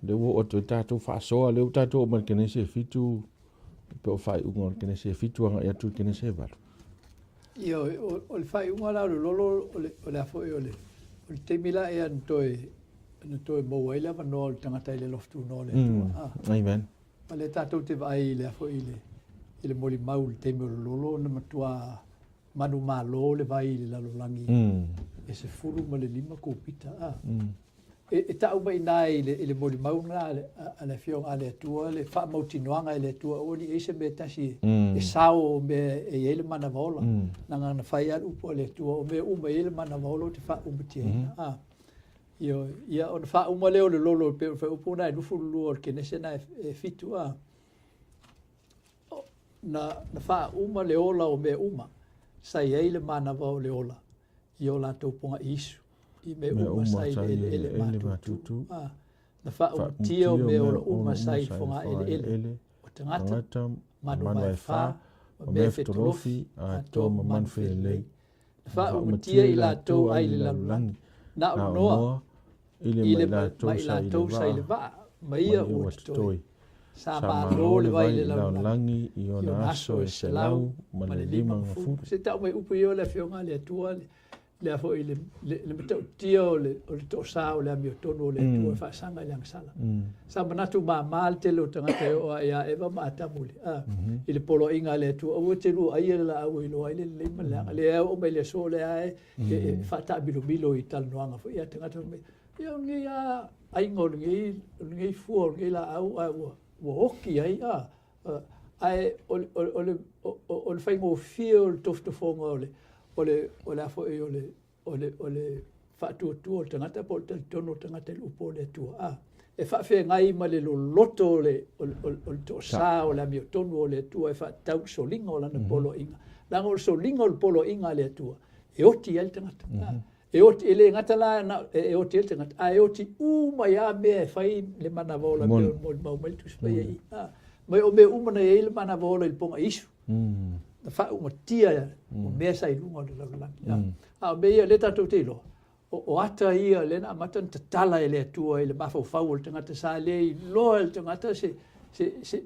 le wo o te tatu fa so le tatu o man kene se fitu pe o fai ungo kene se fitu anga ia tu kene se var io o le fai ungo la lolo o le afo o le te mila e an toi mo wela ma no tanga tai le loftu no le amen ma le tatu te vai le afo ile moli maul te mo lolo na matua manu malo le vai le lalo langi e se furu ma le lima kupita e ta uma inai le moli mau nga ale fio ale tua le fa mautinoanga le tua oni e se betasi e sao me e ele mana vola nanga na fai al upo le tua o me uma ele mana vola te fa umti io ia on fa uma le lolo pe fa upo na lu fulu ke ne sena e fitu na fa uma le ola o me uma sai ele mana vola le ola io la to ponga isu i me uma sai ele matutu na fa o tio me o uma sai fonga ele o tangata manu mai fa o me fetolofi a to man fe le fa o tia i la to ai le lalang na o noa ile mai la to sai le va mai o toi Sa malo le vai le langi i ona aso e se lau ma le lima ngafu. Se tau mai upu yo le fionga le atua le afo i le matau tia o le to sa o le amio tono le tua fa sanga le angsala. Sa manatu ma mal te lo tangata o ia eva ma atamuli. I le polo inga le tua o te lu ai la au i lo ai le lima le o me le so le ai fa ta bilo i tal noanga fo ia tangata me. Ia ngi a ai ngol ngi fu ngi la au wo hoki ai ai o le fai mo feel tofto fonga o le afo e o le fatu o tangata po te tono tangata le upo le tua e fa fe ngai ma le loto le o to sa o la mio tono le tua e fa tau solingo la na polo inga la ngol solingo le polo inga le tua e oti el tangata e oti ele ngata la na e oti el tangata e oti mai a me fai le mana vola me mo mo tu spai mai o me umana e le mana vola il ponga isu na fa uma tia o me sai lunga le lang a me ia le tatu tilo o ata ia le na matan tatala ele tua ele mafo faul tangata sa le loel tangata se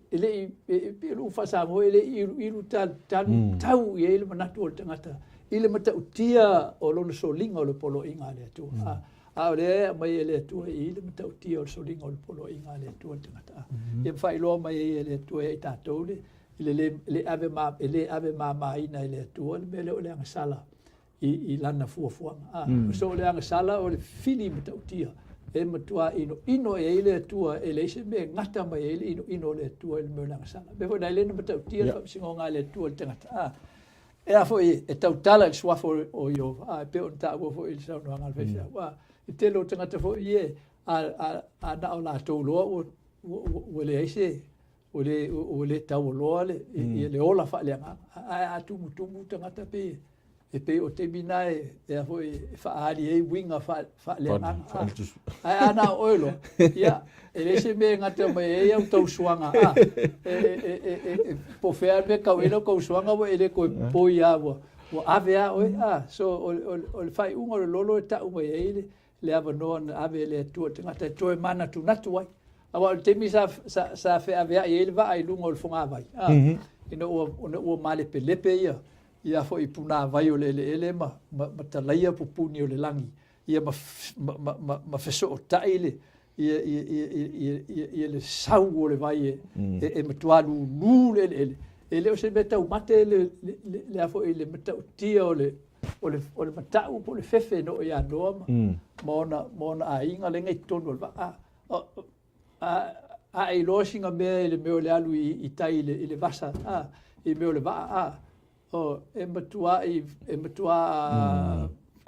ele pelu fa sa mo ele iru tau ele manatu tangata ile mata utia o lona solinga o le polo inga le tua a le mai ele tua ile mata utia o solinga o le polo inga le tua tangata e fai lo mai ele tua e tatou le ave ma ina le tua le le anga sala i lana fuafuanga so le anga sala o le fili mata utia e matua ino e ile tua ele se me ngata mai ele ino le tua le me anga sala be foi le mata utia singo nga le tua tangata e a foi e tau tala il swafo o yo pe on ta wo il sa no ngal fe wa te lo tangata foi ye a na la to lo o le ese o le tau loa le ola fa le a tumu tangata pe e pe o te mina e a foi fa ali e winga fa le a ana oilo ia ele se me ngata mai e au tau suanga po fea me ka welo ko suanga wo ele ko po ia wo ave a so o fai ungo le lolo ta o mai ele le ava non ave le tu tangata to mana tu natu wai awa te mi sa fe ave a ele va ai lungo le fonga vai ino o male pelepe ia fo i puna vai o le ma talaia pupuni o le langi ia ma feso o taile ia le sau o le vai e matualu lu le o se meta o mate le afo i le meta o tia o le matau po le fefe no ia no mona a inga le ngai tonu va a i losinga me le meo le alu i tai le vasa i meo le va e matua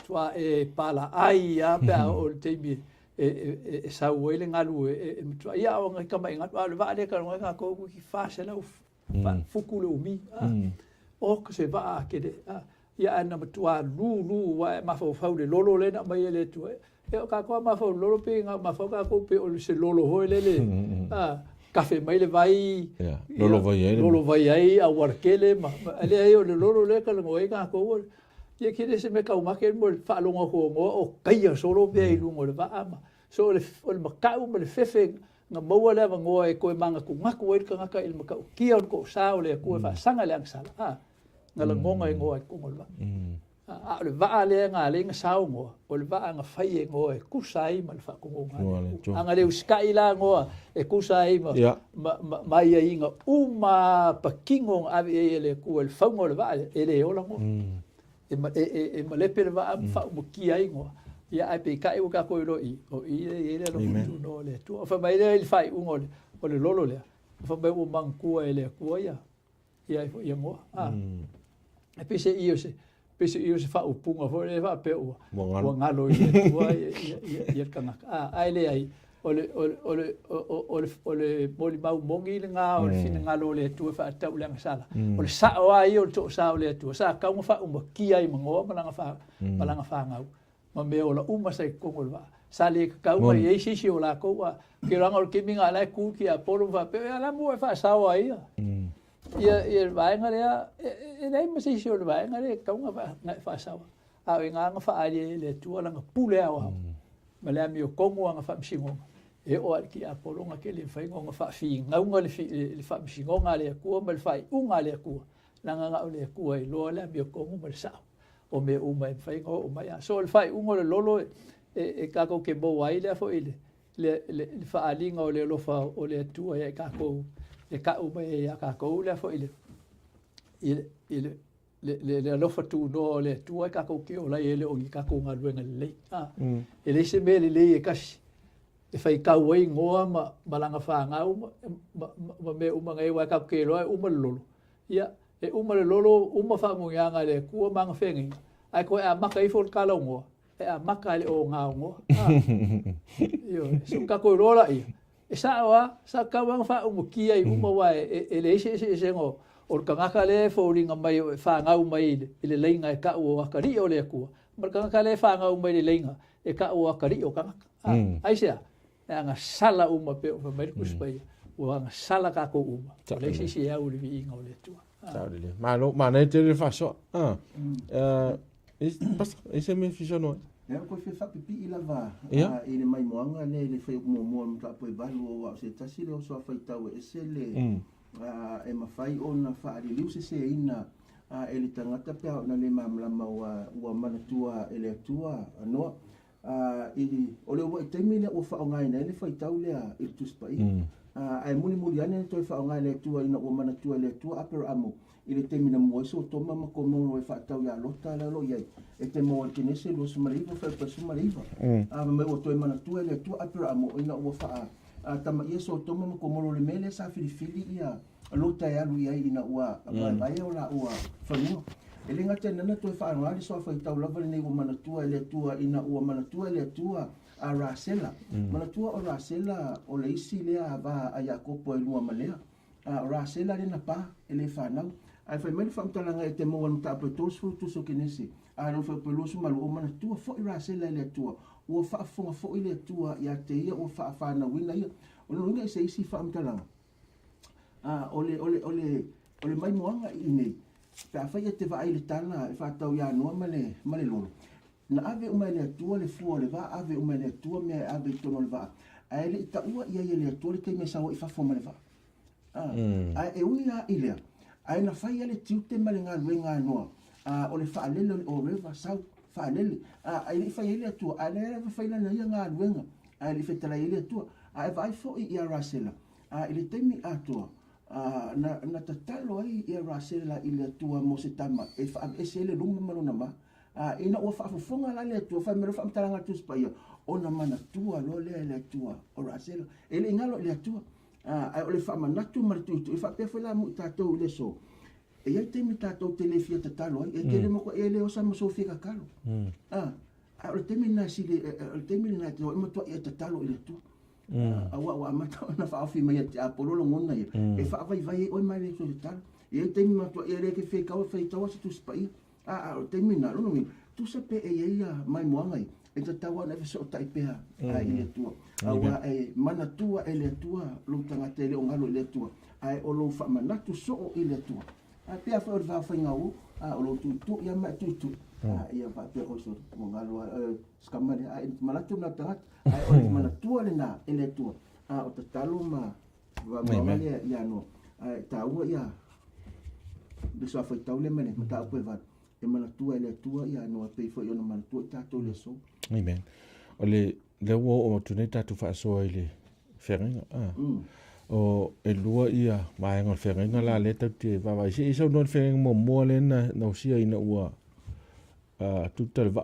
tua e pala ai pe o te mi e sa wele ngalu e matua ia o ngai kama inga le va le ka nga ko ki fa se la fuku le umi o ko se va ke de ia ana matua lu wa ma fa le lolo le na mai le tu e ka ko ma fa lolo pe nga ma fa ka ko pe o se lolo ho le kafe mai le vai lolo vai ai a warkele ma ale ai o le lolo le ka ngo e ka ko ye kire se me ka uma ke mo fa longa ho ngo o kai solo pe i lungo le va ama so le ka uma le fefe nga mo le va ngo e ko manga ku ngaku e ka ka il maka ki on ko sa le ko fa sanga le angsala nga la ngonga ngo e ko ngol va le va le nga le nga sa ngo o le va nga fai ngo e ku sai ma fa ko ngo anga le uskai la ngo e ku sai ma mai ai nga uma pakingo ave ele ku el fa ngo le va ele o la ngo e ma le pe va fa mo ki ai ngo ia ai pe kai o ka ko lo i o i ele lo tu no le tu fa mai le fai ngo o le lolo le fa mai o manku ele ku ia ia ngo e pe se io se pese io se fa o punga fo le va pe o ngalo ia kanga ai le ai ole moli mau mongi le nga o fina ngalo le tu fa ta u le sala ole sa o ai o to sa le tu sa ka mo fa o ki ai mo malanga fa ngau ma me ola uma sai ko va sa le ka u ai si o la ko wa ke ranga o ke minga la ku ki a polo va pe ala mo fa sa o ai ia vai ngare e dai ma si o vai ngare ka nga fa sa a nga fa ali le tu ala nga pule awa ma le mi o kongo nga fa msingo e o ki a polonga ke le fai ngonga fa fi ngaunga le fa misingonga le kua ma le fai unga le kua langa nga le kua I loa le mio kongu ma le sao o me uma e fai ngo o mai a so le fai unga le lolo e kako ke mo wai le fo ile le fa alinga o le lofa o le tua e kako e ka uma e a kako le fo ile le lofa tu no le tua e kako ke o la ele o ki kako nga luenga le e le se me le e kasi e fai kau ai ngoa malanga whangau ma me uma ngai wai kau ke loa uma lolo. Ia, e uma lolo uma whamungianga le kua manga whengi. Ai koe a maka I fol kala ngoa. E a maka le o ngā ngoa. Io, so ka koe rola ia. E sa oa, sa kau anga whaungu kia I uma wai e le ise ngo. O ka ngaka le fōringa mai whangau mai I le leinga e ka ua akari o le kua. Ma ka ngaka le whangau mai le leinga e ka ua akari o ka ngaka. Ai sea. Anga sala uma pe o mai kuspai o anga sala ka ko uma le si au le vi ngau le tua Taudele. Ma nei te le faso. Is me fiso no. Ya ko fe fa pipi I lava. I le mai moanga le fe mo mta po balu o se tasi le o so fa tau e se le e mafai ona fa ali liu se ina e le tangata pe na le mamlama wa mana tua ele tua no o le wa temine o fa ngai nei le fa tau le I tuspai ai muli ane to fa ngai le tua ina o mana tua le tua Aperila amo I le temine mo so to mama ko mo fa tau ya lota la lo ye e te mo te nese lo sumariva fa pa sumariva me o to mana tua le tua Aperila amo ina o fa tama yeso to mama ko mo le mele sa fili ia lota ya lu ia ina ua vai o la ua fa no ele ngata nana to fa ngari so fa tau lava nei o mana tua le tua ina ua mana tua le tua a rasela mana tua o rasela o le isi le va a Jacopo e lua malea a rasela le na pa ele fa na ai fa mai fa mtalanga e te mo mta po tos frutos so kinesi a no fa pelo su malo o mana tua fo rasela le tua o fa fo ile tua ya te ia o fa na wina ia o no ngai se isi fa mtalanga ole mai moanga I nei pa fa te vai le tala e fa tau ya no male lolo na ave uma le tua le fu le va ave uma le tua me ave tono le va ai le ta ua ia le tua le me sa o fa fo male va ai e uia ile ai na fa ia le tiute male nga luenga no ole fa le o reva sau fa le ai le fa ia le tua ai le fa ia na ia nga luenga ai le fetala ia le tua ai vai fo ia rasela ile temi atua na tatalo ai ia rasela ile tua mo se tama e fa esele luma malona ma ina o fa fonga la le tua fa mero fa mtalanga tu spaia ona mana tua lo le tua o rasela ele ngalo le tua ai o le fa manatu martu e fa pe la mu tato le so e ia temi tato telefia tatalo ai e kele mo ko ele o sa mo so fika kalo o temi na si le temi na to mo to e tatalo ile tua wa mata na fa fi mai a pololo ngona e fa vai o mai le so tal e te mi to e le ke fe ka fe to tu spai te mi na no mi tu se pe e ia mai moanga e te tawa na so tai pe ai le tua wa e mana tua e le tua lu tanga te le ngalo le tua ai o lo fa mana tu so i le tua pe fa va fa ngau o lo tu ya ma tu ia pa pe o so mo ngalo skamane ai mana tu na tanga ai o mana tua le na ele tua o te talo ma va ma le ya no ai ta ua ia be so fa tau le mene ta ko va e mana tua ele tua ia no pe fo yo no mana tua ta to le so amen ole le wo o tuneta tu fa so ile feringa o e lua ia mai ngol feringa la le ta te va vai si so no feringa mo le na no sia ina ua tutal va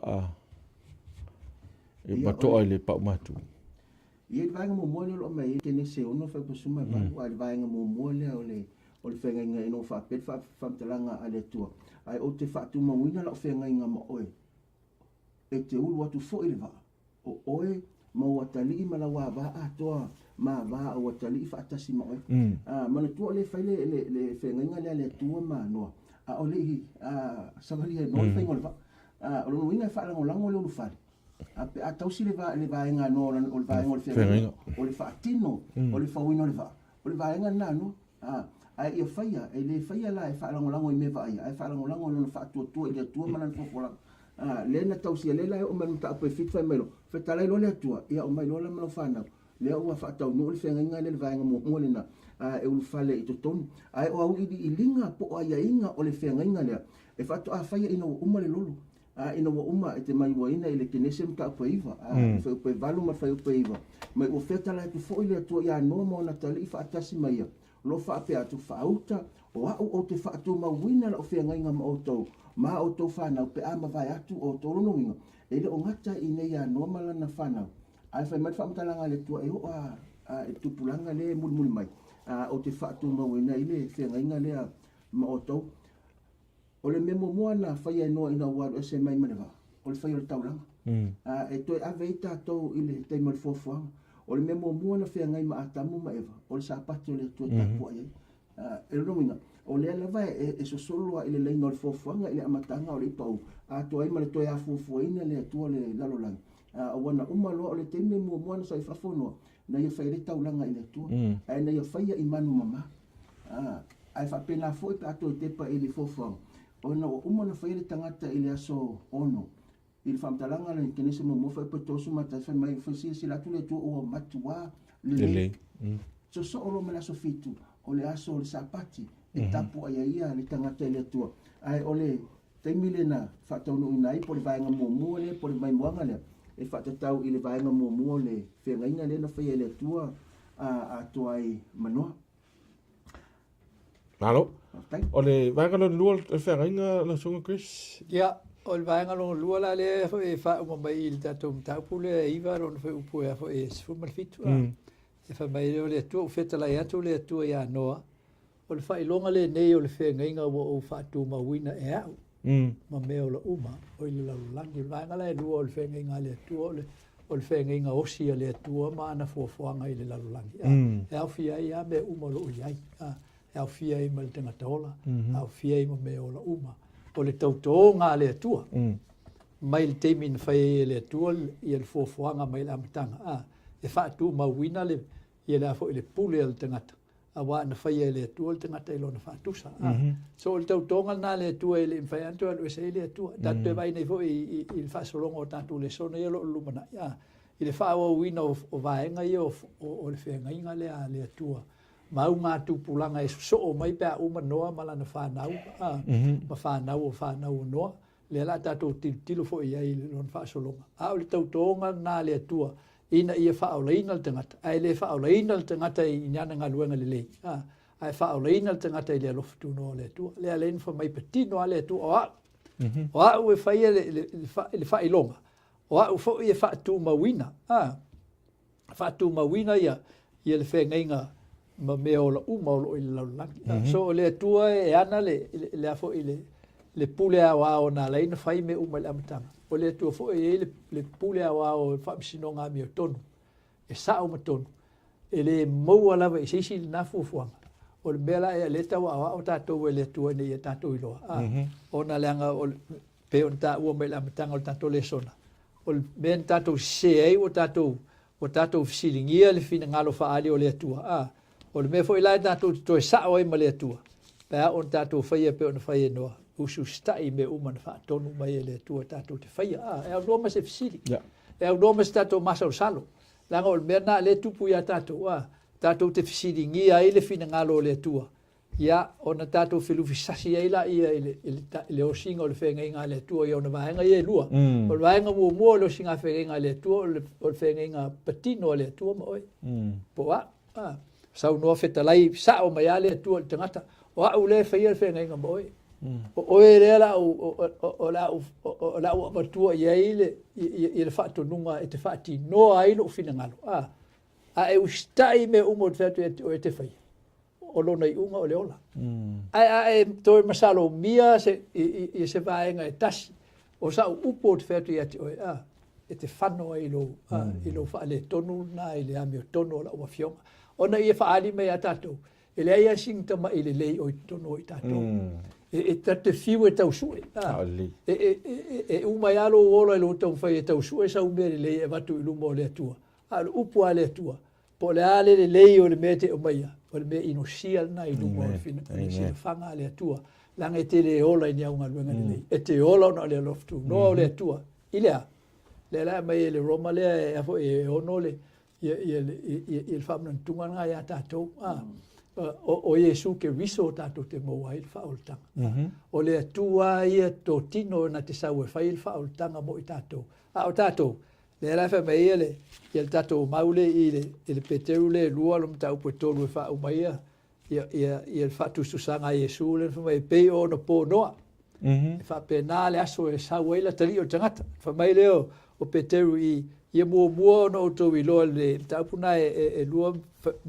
e bato ai le pa matu ia vai mo mo le lo mai ke ne se ono fa po suma va vai mo le o le fenga nga ino fa pet fa talanga ale tua ai o te fa tu mo wina la fenga nga mo oe e te ulu atu fo ile va o oe mo watali ma la wa va a toa ma va o watali fa tasi mo oe ma le tua le fa le fenga nga le tua ma no a o le samali no fenga va o lo wina fa la ngolango le fa a tausi le va nga no o le va ngol o le fa tino o le fa wino le va o le va nga na no ai ia faia e le faia la e fa lango I me va ai fa lango no fa tu ile tu mana fo fola le na tausi le la o man ta pe fit fa melo fe tala lo le tu ia o mai lo la melo fa na lea ua whaatau no le whenga le vaenga mo le na e ulu fale i totonu. Ai o au i linga po a inga o le whenga lea. E whaatu a whaia ina wa le lolo. Ina wa uma e te mai wa ina i le kenesem ka upa iwa. Whai upa valu ma whai upa iwa. Mai o whetala tu fo ile atua ia noa mo na tali i whaatasi mai ia. Lo whaape atu whaauta o au o te whaatu mawina la o whenga ma o tau. Ma o tau whanau pe ama vai atu o torono winga. E le o ngata i nei ia noa mala na whanau. Ai whai mai whaamutalanga le tua e o e tupulanga le muli mai. O te whaatu mawina i le whenga lea ma o tau. O le memo mua na whaia noa ina waru e se mai manewa. O le whaia o le tauranga. E toi ave i tātou i le teima le fuafuanga. O le memo mua na whea ngai ma atamu ma eva. O le sapati o le tua tāpua iei. E ronginga. O le alawa e sosoloa i le leina o le fuafuanga i le amatanga o le ipau. A toi ma le toi a fuafuaina le atua le lalolangi. O wana umaloa o le teime mua na sa i whafonoa. Na ia whaia le taulanga i le atua. Na ia whaia i manu mama. Ai whapena fo i pato i tepa i le fuafuanga. Ona o umana whaia le tangata i le aso ono. I le whamtalanga le kenese mo mofa i patosu mata whai mai whaisia si latu le tua o matua le le. So so oro me aso fitu o le aso o le sapati e tapu ai ia le tangata i le tua. Ai o le teimile na whataunu inai po le vaenga mua le po le mai moanga le. E whatatau i le vaenga mua le whengaina le na whaia le tua a tuai manoa. Malo. O le vaenga lo lua le whengaina la sunga Chris? Ia, o le vaenga lo lua la le e wha umamai i le tatou mtaupu le iwa ron whai upu e whai e sifu malfitu. E whai mai o le atua, whetalai atu le atua ia noa. O le whai longa le nei o le whengainga o whaatu mawina e au. Ma mea o la uma, o i le laulangi. O le vaenga la e lua o le whengainga le atua, o le whengainga osia le atua ma ana fuafuanga i le laulangi. E au fia ia me uma lo iai. E au fia i ma le tangataola, au fia i ma mea o la uma. O le tauto ngā le atua. Mai le teimi na whai le atua i le fuafuanga mai le amatanga. E whaatu mawina le i le afo i le pule al tangata. A wā na whai le atua le tangata i lo na whaatusa. So le tautonga nā le atua i le mwhai antu alu e se le atua. Tatu e vai nei fo i le whaasolonga o tātu le sona i lo lumana. I le whaawa uina o vaenga i o le whengainga le atua. Mau ngā tūpulanga e so o mai pēr uma noa mala na whanau. Ma whanau o whanau noa. Le la tātou tilo fo i ai le lon whaasolonga. O le tautonga nā le atua. Ina ia whaolaina le tangata. Ai le whaolaina le tangata i niana ngā luenga le lei. Ai whaolaina le tangata i le alofitu noa le atua. Le alein wha mai patino a le atua o au. O au e whaia le whailonga. O au fo i e whaatu mawina. Whaatu mawina ia le whengainga ma mea o la uma o i le laulangi. So le atua e ana le afo i le pule awa o nā leina whai me uma le amatanga. O le atua fo e le pule awa o whaamisino ngā mea tonu. E sao ma tonu. E le maua lava i sisi le nā fuafuanga. O le mea e le tau awa o tātou e le atua nei e tātou iloa. O nā leanga o pe o tā ua me le amatanga o tātou le sona. O le mea tātou se ei o tātou fisilingia le fina ngalo whaali o le atua. O le mea fo i lai tātou toi sao ai ma le atua. Pea on tātou whaia pe on whaia noa. Usu stai me umana whaatonu mai e le atua tātou te whaia. E au noma se fisili. E au noma se tātou masau salo. Langa o le mea nā le tupu ia tātou. Tātou te fisili ngia ai le fina ngalo o le atua. Ia, ona tātou whilufi sasi ai la ia le osinga o le whengainga le atua i ona vaenga i e lua. O le vaenga mua le osinga whengainga le atua o le whengainga patino le atua ma oi. Po sau noa whetalai sao mai ale atua le tangata. O au le whaia le whengainga ma oi. O oe rea la o la ua matua i aile i le whaatonunga e te whaati noa ailo o whina ngalo. A e ustai me umo te whatu o e te whaia. O lona i unga o le ola. Ai toi masalo mia i se vaenga e tasi. O sau upo te whatu i ati oe. E te whanoa i lo whaale tonu na i le ame o tonu o la ua fionga. Ona i e whaali mei a tātou. E le aia singtama i le lei o i tonu o i tātou. E tate fiu e tau sue. E umai alo ola i lo tau whai e tau sue sa umea le lei e watu i lumo o le atua. Alo upu a le atua. Po le ale le lei o le mea te o maia. O le mea inosia na i lumo o le fina. Inosia whanga a le atua. Langa e te le ola i ni aunga luenga le lei. E te ola ona le loftu. Noa o le atua. I lea. Le lea mai e le roma lea e afo e ono le. ia le whamantunga ngā ia tātou. O Iesu ke riso tātou te moa i le whaoltanga. O le atua ia tō tino na te sau e whai i le whaoltanga mo i tātou. O tātou, le raiwha mai ia le tātou maule i le peteru le lua lo mta upo tolu e wha umaia. Ia le whatusu sanga Iesu le wha mai pei o na pō noa. E wha pēnā le aso e sau eila tali o tangata. Wha mai leo o peteru ia mua no tau i loa le taupuna e lua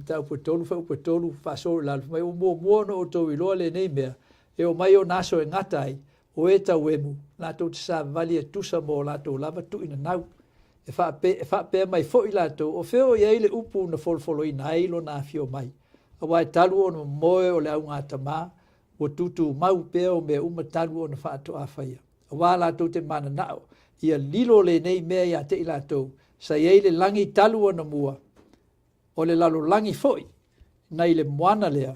taupu tolu wha sori lalu. Mai o mua no tau i loa le nei mea. E o mai o naso e ngatai o e tau emu. Lātou te sa vali e tusa mo lātou lava tu ina nau. E wha pēr mai fo i lātou. O wheo i eile upu na folfolo i na eilo na fio mai. A wai talu o na moe o le au ngā tamā. O tutu mau pēr o mea uma talu o na wha ato a whaia. A wā lātou te mana nao. Ia lilo le nei mea ia te ilatou, sa iei le langi talu ana mua, o le lalo langi foi, nei le moana lea,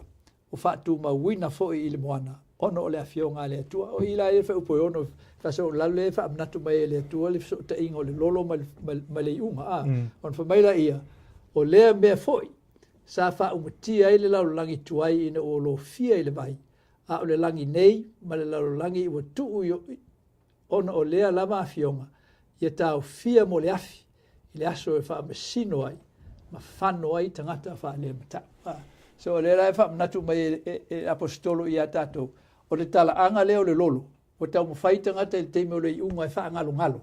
o whaatu mawina foi i le moana, ono o le awhionga le atua, o ila e whaupo ono, whaso lalo le whaamnatu mai le atua, le whaso ta ingo le lolo ma le iunga, on whamaila ia, o lea mea foi, sa whaumatia i le lalo langi tuai ina o lo fia i le vai, a o le langi nei, ma le lalo langi i wa tuu ona o lea lama awhionga, ia tau fia mo le afi, i le aso e wha masino ai, ma whano ai tangata wha le mata. So o le rai wha manatu mai e apostolo i a tātou, o le tala anga leo le lolo, o tau mawhai tangata i teime o le iunga e wha ngalo ngalo.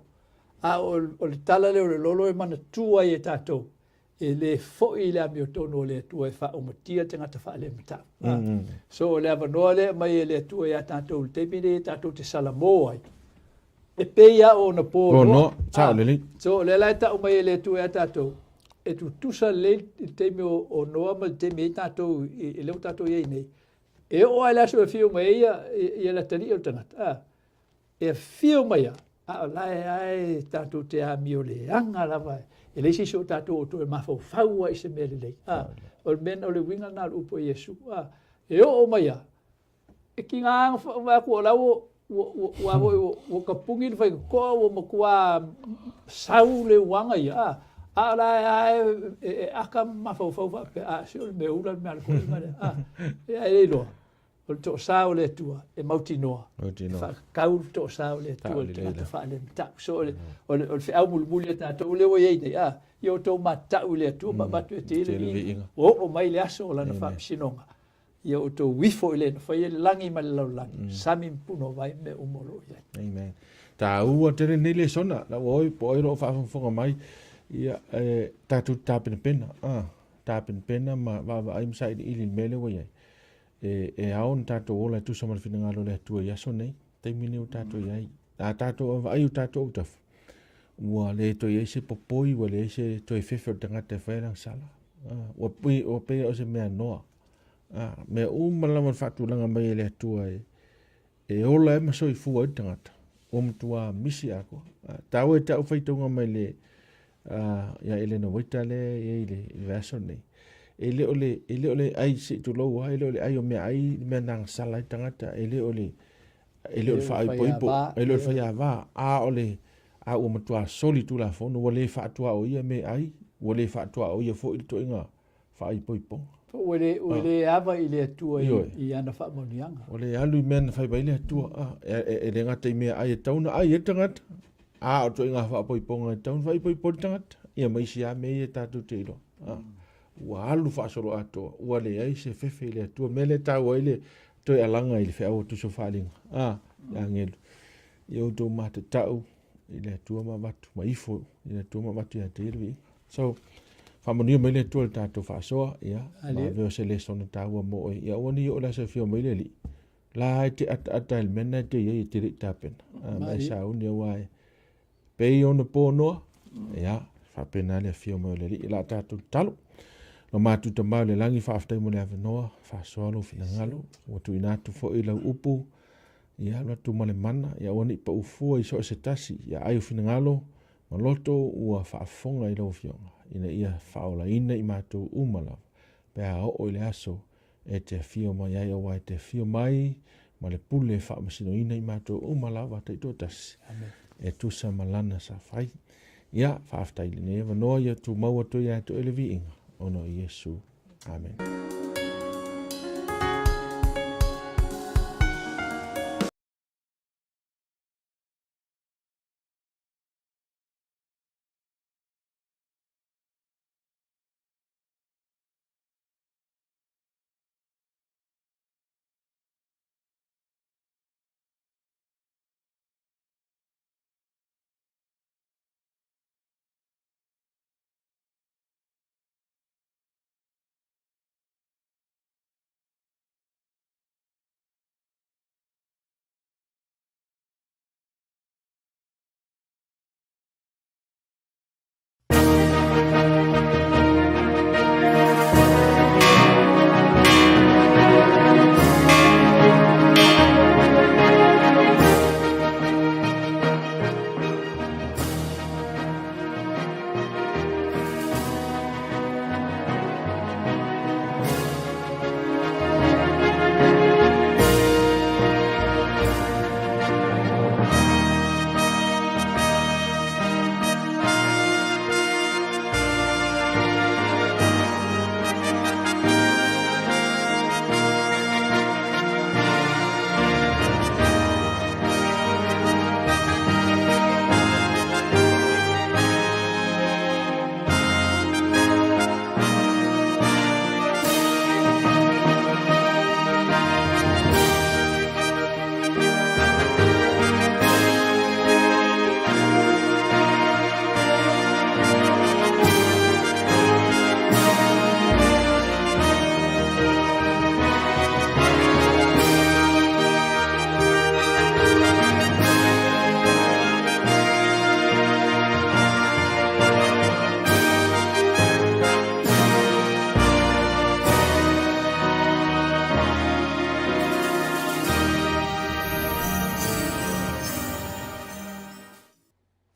O le tala leo le lolo e mana tua i e tātou, e le foi le ami o tono o le atua e wha o matia tangata wha le mata. So o le avanoa le mai e le atua i a tātou, le teime le tātou te salamo ai. E peia o na pō noa. So le lai tau mai le tu e tātou. E tu tusa le teime o noa ma teime e tātou, e leo tātou iei nei. E o ai laso e whio mai ia la tari o tangata. E whio mai a lai ai tātou te ami o le anga lava. E leisi so tātou o tu e mafau whaua i se mele lei. O le mena o le winga nā upo Iesu. E o mai a. E ki ngā anga kua lau o ka pungi le whai ko o makua sau le wanga ia. A lai e aka mawhau pe a se o le me ula me ala koi ngare. E ai loa. O le tō sao le tua e mauti noa. Kau tō sao le tua le tangata wha le mtau. So o le whiau mulmuli e tātou le o iei nei. I o tō matau le tua ma batu e te ele. O mai le aso o lana wha pisinonga. Ia o tō wifo i lena, whai ele langi ma le lau langi. Sami mpuno vai me umoro i ai. Amen. Tā ua tere nele sona, la oi po oiro o whaafonga mai, ia tātou tāpena pena. Tāpena pena ma wawa aim sa ili mele wa iai. E aon tātou ola tu samar fina ngalo le tua iaso nei, teimine o tātou iai. Tātou ava ai o tātou utafu. Ua le to iai se popoi, ua le se to e fefe o tangata e whaerang sala. Ua pei o se mea noa. Me umalaman whaatulanga mai ele atua e ola e maso i fua i tangata. Tua misi ako. Tau e tau whaitunga mai le ia ele na waitale e ele vaso nei. Ele ole ai se tu loa, ele ole ai o mea ai mea nang sala i tangata, ele ole wha ai poipo, ele ole whai a wā, a ua matua soli tu la fono, wale whaatua o ia me ai, wale whaatua o ia fo ili to inga wha ai poipo. Ole ava i le atua i ana whaamonianga. Ole alu i mea whai bai le atua. E le ngata i mea ai e tauna, ai e tangata. O to inga whaapoiponga e tauna, whai poiponi tangata. Ia maisi a mei e tātou te ilo. Ua alu whaasoro atoa. Ua le ai se fefe i le atua. Me le tau ai le toi alanga i le whiau o tuso whaalinga. Ia ngelu. Ia utou mata tau i le atua ma watu. Ma ifo i le atua ma watu i a te ilwi. So, whamonio mai le tual tātou whaasoa, ia, ma veo se le sona tāua mo oi. Ia wani o la se whio mai le li. La te ata il mena te iei te rik tāpena. Mai sa uni au ai. Pei ona pō noa, ia, whapena le whio mai le li. La tātou talo. No mātu ta mau le langi whaaftai mo le ave noa, whaasoa lo fina ngalo. Watu inatu fo i lau upu. Ia, latu ma le mana. Ia wani pa ufua i so se tasi. Ia ai fina ngalo. Ma loto ua whaafonga i lau whionga. Ina ia whaola ina i mātou umalawa. Pea o le aso e te whio mai ai o ai te whio mai ma le pule whaamasino ina i mātou umalawa te tōtasi. E tusa malana sa whai. Ia, whaaftai le ne, wanoa ia tu maua tu ia tu ele vi inga, ono i Yesu. Amen.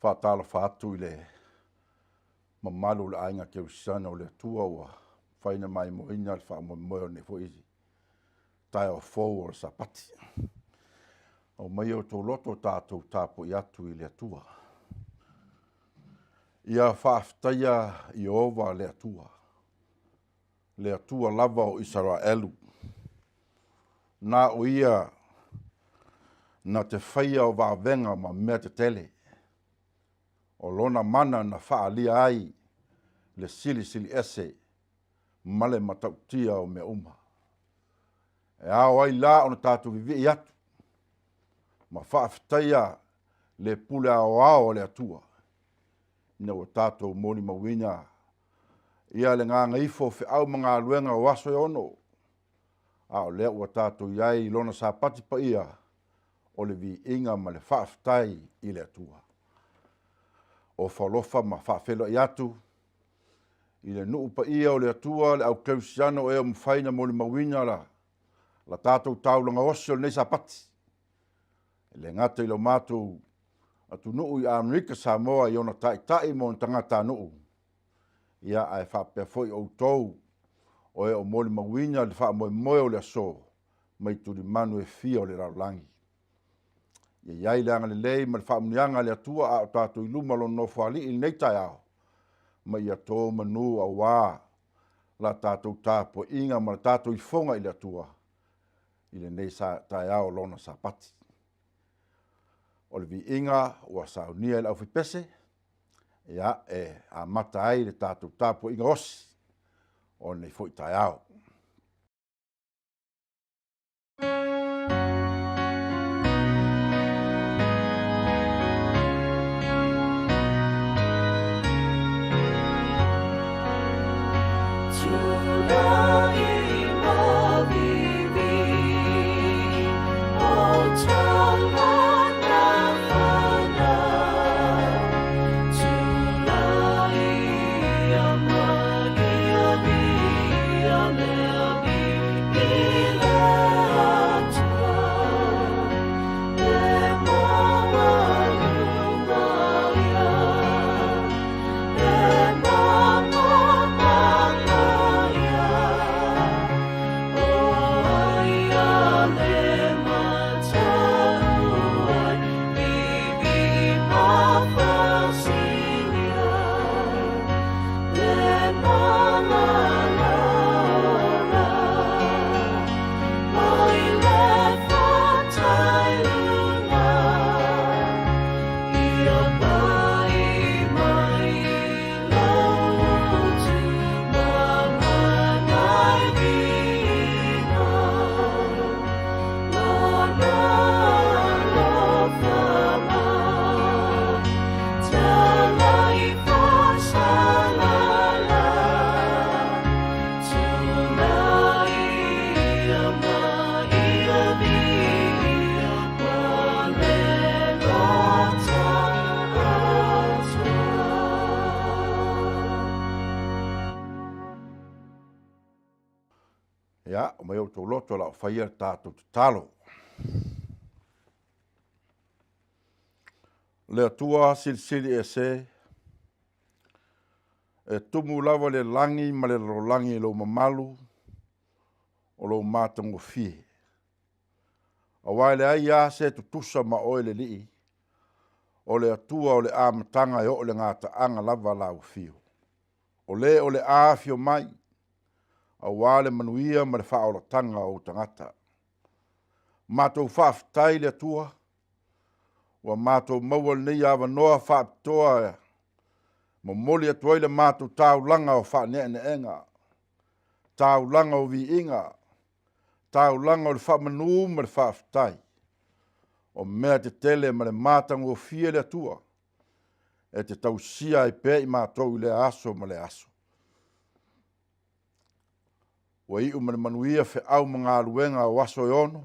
Whaatala whaatu i le mamalu le ainga ke usana o le tua ua whaina mai mo ina le wha mo ne fo isi tai o fōu o Sapati o mai o tō loto tātou tāpo i atu i le tua ia whaaftaia i ova le tua lava o Israelu nā o ia na te whaia o wāwenga ma mea te tele o lona mana na whaalia ai le sili ese male matautia o mea uma. E ao ai la o na tātou vivi i atu. Ma whaaftaia le pule ao le atua. Ina o tātou moni mawina. Ia le ngā ifo fe au mga luenga o aso e ono. Ao lea ua tātou iai lona Sapati pa ia o le vi inga ma le whaaftai i le atua. O whalofa ma whaafelo i atu, i le nuu pa ia o le atua le au keusiano e o mwhaina mo le mawina la tātou taulanga osi o le nei Sapati. Le ngata i lo mātou atu nuu i Amerika Samoa i ona tai mo tangata nuu. Ia ai whapea foi o tau o e o mo le mawina le wha moe o le aso, mai turi manu e fia o le raulangi. Ia iai leanga le lei ma le whamunianga le atua a o tātou i luma lo no whali i nei tai ao. Ma ia tō manu a wā la tātou tāpo inga ma le tātou i fonga i le atua. I le nei tai ao lona Sapati. O le vi inga ua Sauniga le au whipese. Ia a mata ai le tātou tāpo inga osi. O nei fo i tai ao. Oh, Ia, o mai o tō loto la o whaia tātou te talo. Lea tua silisili e se, e tumu lava le langi ma le rolangi lo mamalu, o lo mātango fie. A waile ai a se tutusa ma oe le lii, o le atua o le amatanga e o le ngata anga lava la u fio. O le a fio mai, a wale manuia ma le whaola tanga o tangata. Mātou whaaftai le atua, wa mātou maua nei awa noa whaaptoa e, ma moli atua i le mātou tāu langa o wha ne enga, tāu langa o vi inga, tāu langa o le wha manu ma le whaaftai, o mea te tele ma le mātango o fie le atua, e te tausia i pe i mātou i le aso ma le aso. Wa i umane manuia fe au mga aluenga o aso e ono,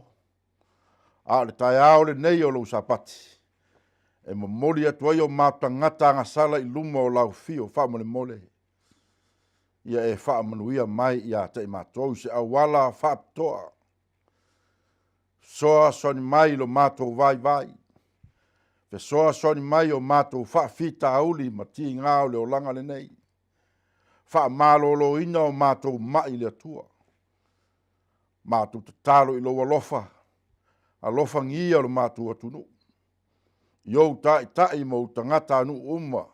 a le tai ao le nei o lo sapati, e mamoli atu ai o mātangata ngasala i luma o lau fio, wha mole mole. Ia e wha manuia mai i a te mātou se au wala wha aptoa. Soa soni mai lo mātou vai vai, fe soa soni mai o mātou wha fita auli ma ti ngāo le o langa le nei. Wha mālolo ina o mātou mai le atua. Mātou te talo i lo alofa ngia lo mātou atunu. Iou tai mo tangata anu uma,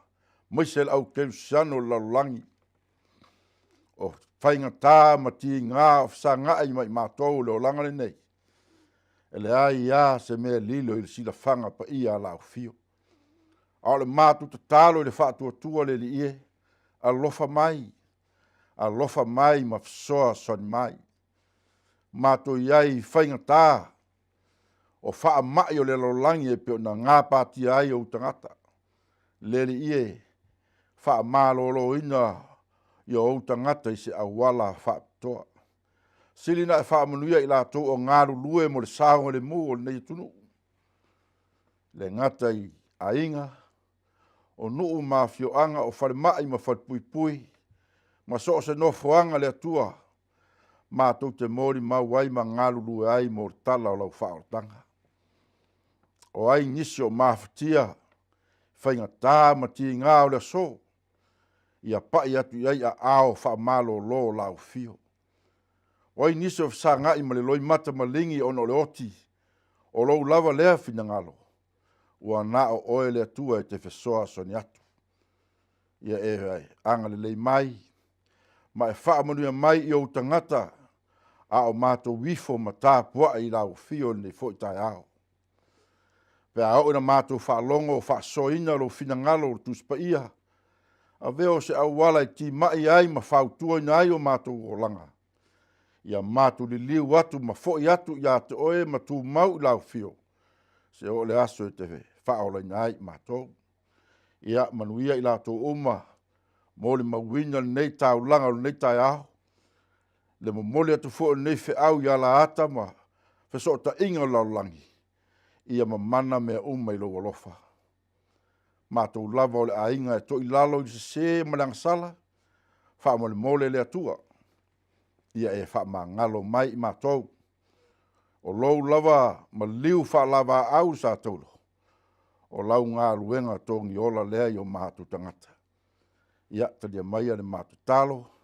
maisel au keusiano lalulangi. O whainga tā ma ti ngā o fsa ngai mai mātou le o langa le nei. Ele ai ia se mea lilo i le sila whanga pa ia la o fio. Ao le mātou te talo i le whaatua tua le li ie, alofa mai ma fsoa son mai. Mātou iai whainga tā, o wha mai o le lolangi e peo na ngā pāti ai o tangata. Lele ie, wha mālolo ina i o tangata i se awala wha toa. Silina e wha manuia i la tō o ngāru lue mo le sāo le mu o le nei tunu. Le ngata i a inga, o nuu mā fioanga o whare mai ma whare pui pui, ma so se no foanga le atua, mātou te mori mauai ma ngālulu ai mo tala o lau whaotanga. O ai nisi o mawhatia, whainga tā ma ti ngā o le so, ia pai atu iai a ao wha malo lo lau fio. O ai nisi o wsa ngai ma le loi mata malingi ono le oti, o lau lava lea fina ngalo, ua na o oe le atua e te whesoa soni atu. Ia e anga le lei mai, ma e wha manuia mai i o tangata, a o mātou wifo ma tā pua i lau fio ni fo i tai ao. Pea au ina mātou wha longo o wha soina lo fina ngalo o tuspa ia, a veo se au wala i ti mai ai ma whautua ina ai o mātou o langa. Ia mātou li liu atu ma fo i atu ia te oe ma tū mau i lau fio, se o le aso e te wha ola ina ai mātou. Ia manuia i lau uma, mōli mawina nei tau langa o nei tai ao, le momole atu fo nei fe au ya la ata ma fe so ta inga la langi ia mamana me umai lo lofa ma to lava le ainga to ilalo se malang sala fa mole le atua ia e fa mangalo mai ma to o lo lava ma liu fa lava au sa tolo o lau ngā ruenga tongi ola lea i o mātu tangata ia tadia mai le mātu talo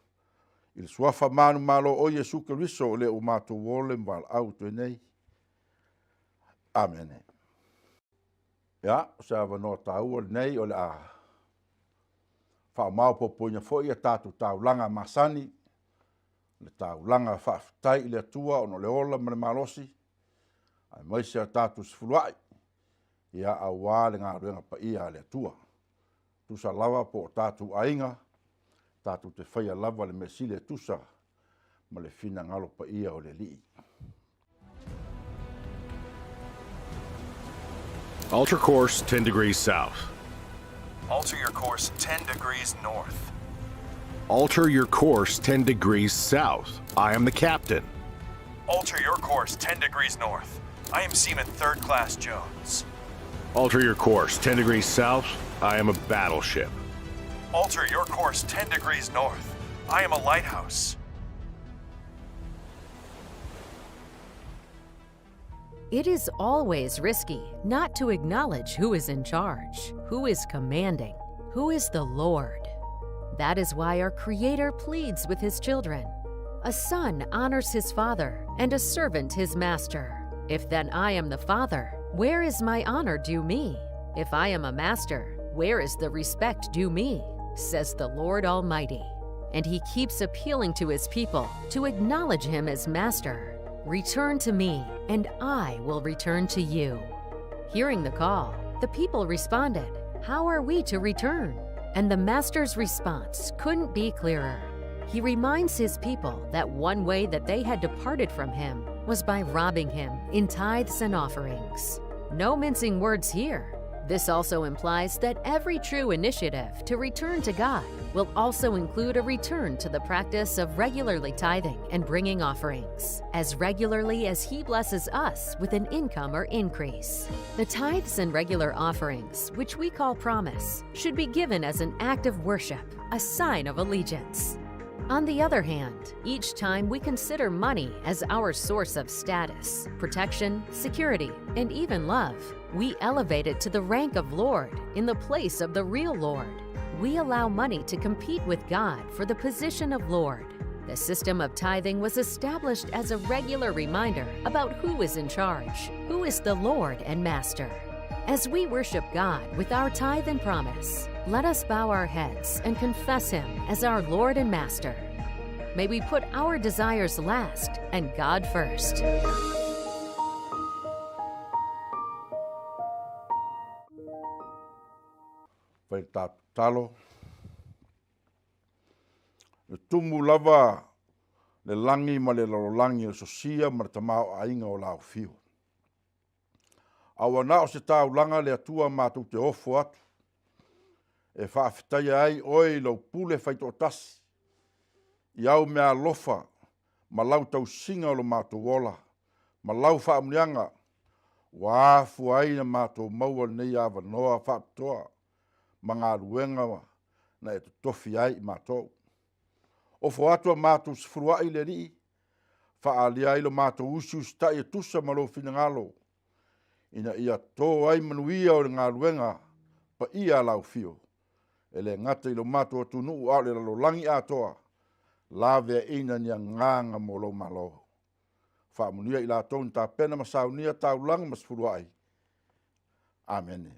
il suafa manu malo o Yesu Kristo le o mātou wole mbal au to nei. Amen. Ja, sa va no tau nei o le a. Fa mau popoina foi e tatu tau langa masani. Le tau langa fa tai le tua o no le ola me malosi. Ai mai se tatu sfuluai. Ia a wale ngā ruenga pa ia le tua. Tu sa lava po tatu ainga. Tātou te whaia lava le mesile tusa ma le fina ngalo pa ia o le lii. Alter course 10 degrees south. Alter your course 10 degrees north. Alter your course 10 degrees south. I am the captain. Alter your course 10 degrees north. I am Seaman 3rd Class Jones. Alter your course 10 degrees south. I am a battleship. Alter your course 10 degrees north. I am a lighthouse. It is always risky not to acknowledge who is in charge, who is commanding, who is the Lord. That is why our Creator pleads with His children. A son honors his father, and a servant his master. If then I am the father, where is my honor due me? If I am a master, where is the respect due me? Says the Lord Almighty. And He keeps appealing to His people to acknowledge Him as master. Return to me, and I will return to you. Hearing the call, the people responded, How are we to return? And the master's response couldn't be clearer. He reminds His people that one way that they had departed from Him was by robbing Him in tithes and offerings. No mincing words here. This also implies that every true initiative to return to God will also include a return to the practice of regularly tithing and bringing offerings, as regularly as He blesses us with an income or increase. The tithes and regular offerings, which we call promise, should be given as an act of worship, a sign of allegiance. On the other hand, each time we consider money as our source of status, protection, security, and even love, we elevate it to the rank of Lord in the place of the real Lord. We allow money to compete with God for the position of Lord. The system of tithing was established as a regular reminder about who is in charge, who is the Lord and Master. As we worship God with our tithe and promise, let us bow our heads and confess Him as our Lord and Master. May we put our desires last and God first. Whai talo. Le tumu lava le langi ma le lalolangi o sosia ma le tamao ainga o lao fio. Awa na o se taulanga le atua mātou te ofo atu. E whaafitai ai oi lau pule whaito tasi. I au mea lofa ma lau tau singa o lo mātou ola. Ma lau whaamunianga. Waafu ai na mātou maua nei awa noa whaaptoa. Ma ngā ruenga na e tofi ai i mātou. Ofo atua mātou sifurua i le ri. Whaalia i lo mātou usi ustai e tusa ma lo finangalo. Ina ia tō ai manuia o ngā ruenga pa ia lau fio. E le ngata i lo mātou atu nuu au le lalo langi atoa. La vea ina ni a nganga mo lo malo. Whaamunia i la tōn tā pena ma saunia tau lang mas furuai. Amen.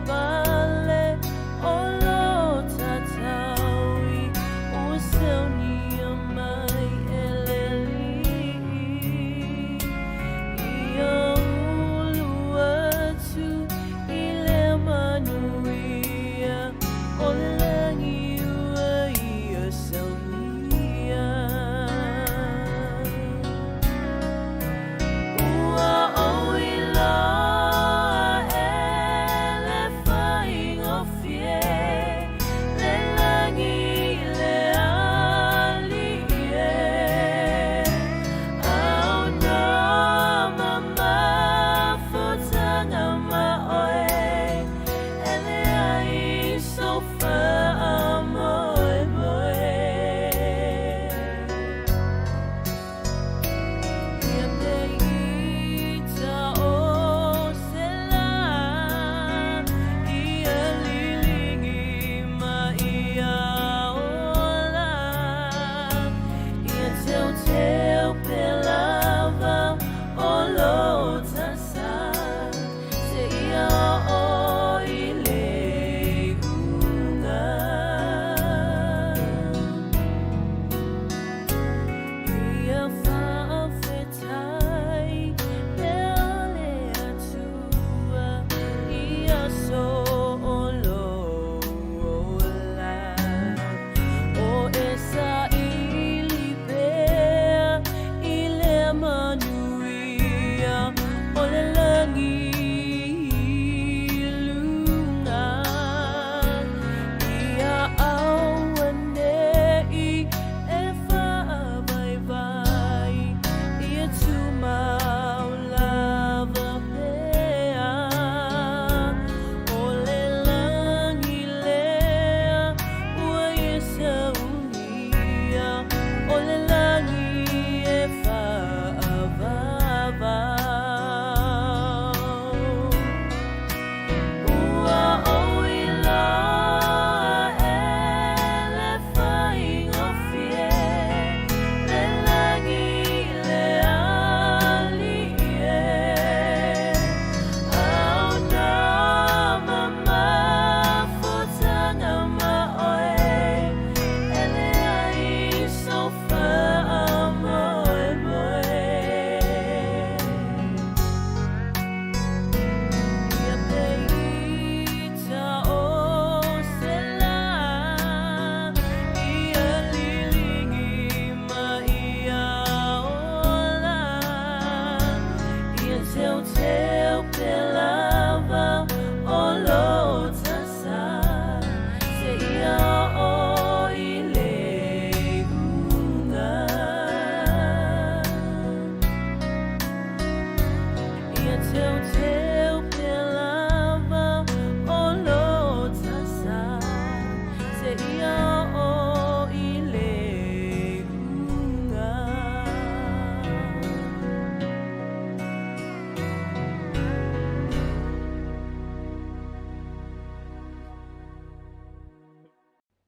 Bale, oh Lord,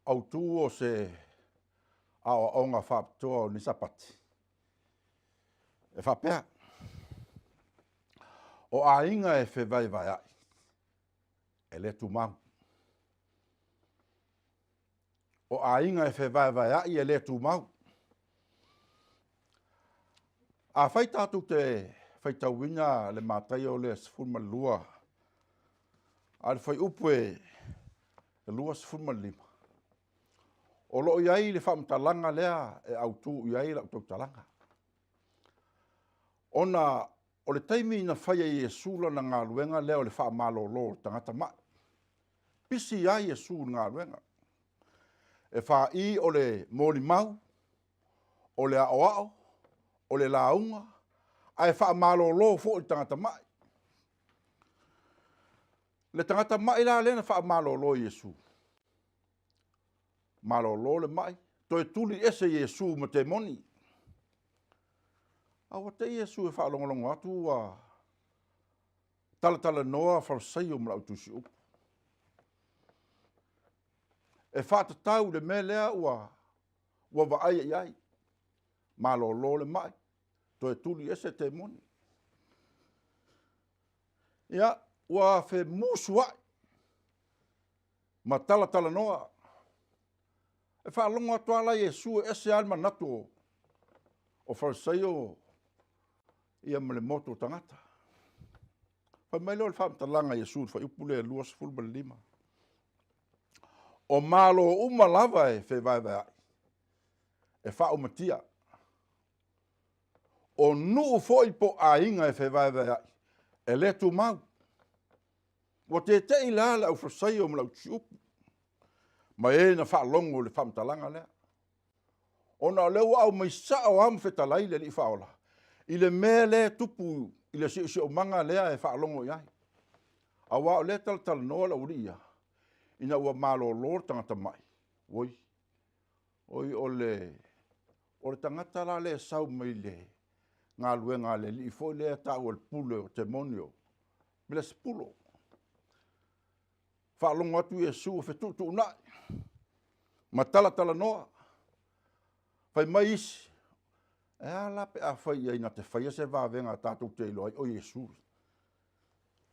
Au tu o se ao onga whaptoa ni Sapati. E whapea. O a inga e whewai vai ai. E le tu mau. O a inga e whewai vai ai e le tu mau. A whai tātou te whaitauina le mātai o le sifurma lua. A le whai upu e lua sifurma lima. O loo iai le whamtalanga lea e au tū iai la utau talanga. Ona o le taimi na whaia i Jesula na ngā luenga lea o le wha malolo tangata mai. Pisi iai Jesu ngā luenga. E wha i o le mōli mau, o le aoao, o le launga, a e wha malolo fo i tangata mai. Le tangata mai la lena wha malolo i Jesu. Malolo le mai, to e tuli ese Jesu ma te moni. Awa te Jesu e whaalongolongo atu a tala noa whausai o mrau tusi upu. E whaatatau le me lea ua vaai ai ai. Malolo le mai, to e tuli ese te moni. Ia, ua whe musu ai. Ma tala noa. E whaalongo atu ala Jesu e ese alma natu o whausai o ia mele moto tangata. Whai mai leo le whaamtalanga Jesu whai upule e luas fulba lima. O malo uma lava e whai vai ai. E wha umatia. O nuu foi po a inga e whai vai ai. E le tu mau. Wa te te ilala au whasai o mlau tiupu. Ma e na whaalongo le whaamtalanga lea. O na leo au mai sao am whetalai le li whaola. I le mea le tupu, i le si o manga lea e whaalongo iai. A wao le tal noa la uria. Ina ua malo lor tangata mai. Oi o le tangata la le sau mai le. Ngā luenga le li foi le ta o le pule o te monio. Mele pulo. Whaalongo atu Jesu o whetutu nai. Ma tala noa. Whai mai isi. E ala pe a whai ai na te whai se vāwenga tātou te ilo ai o Jesu.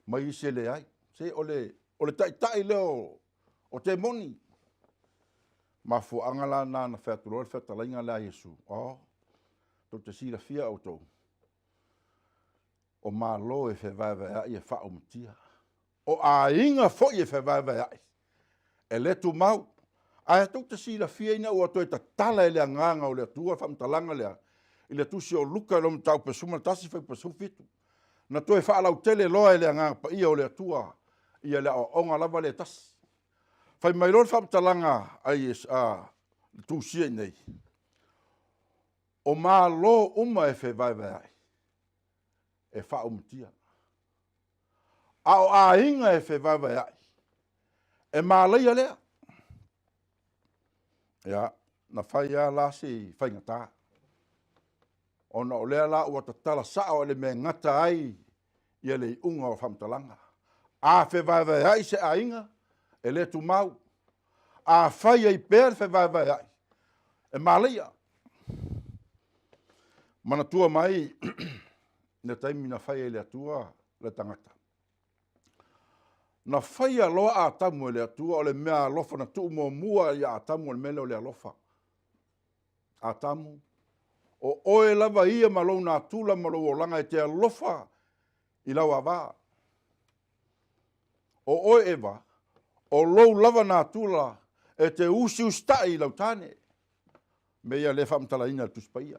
Mai isi le ai. Se o le tai leo o te moni. Ma fu angala na wheaturo le wheatalainga le a Jesu. Tau te sira fia au tau. O malo e whewaiwai ai e whao mtia. O a inga foi e whewaiwai ai. E le tu mau. Ai tau te sira fia ina ua toi ta tala e lea nganga o lea tua whamtalanga lea. I le tusi o luka lo mtau pesuma tasi whai pesu fitu. Na toi whaalau tele loa e lea nganga pa ia o lea tua. Ia lea o onga lava le tasi. Whai mai lor whamtalanga ai tusi e nei. O mā lo uma e whewaiwai ai. E wha umtia. A o a inga e whewaiwai ai. E mā leia lea. Ia, na whai a la si whaingata. O na o lea la ua ta tala sao ele me ngata ai. Ia le unga o whamtalanga. A whewaiwai ai se a inga. E le tu mau. A whai ai pēr whewaiwai ai. E mā leia. Mana tua mai, na taimi na whai e le atua le tangata. Na whai a loa a tamu e le atua o le mea alofa na tuu mua i a tamu o le mele o le alofa. A tamu. O oe lava ia malou na tula malou o langa e te alofa i lau awa. O oe eva, o lou lava na tula e te usi ustai i lau tane. Mea le whamtalaina tuspaia.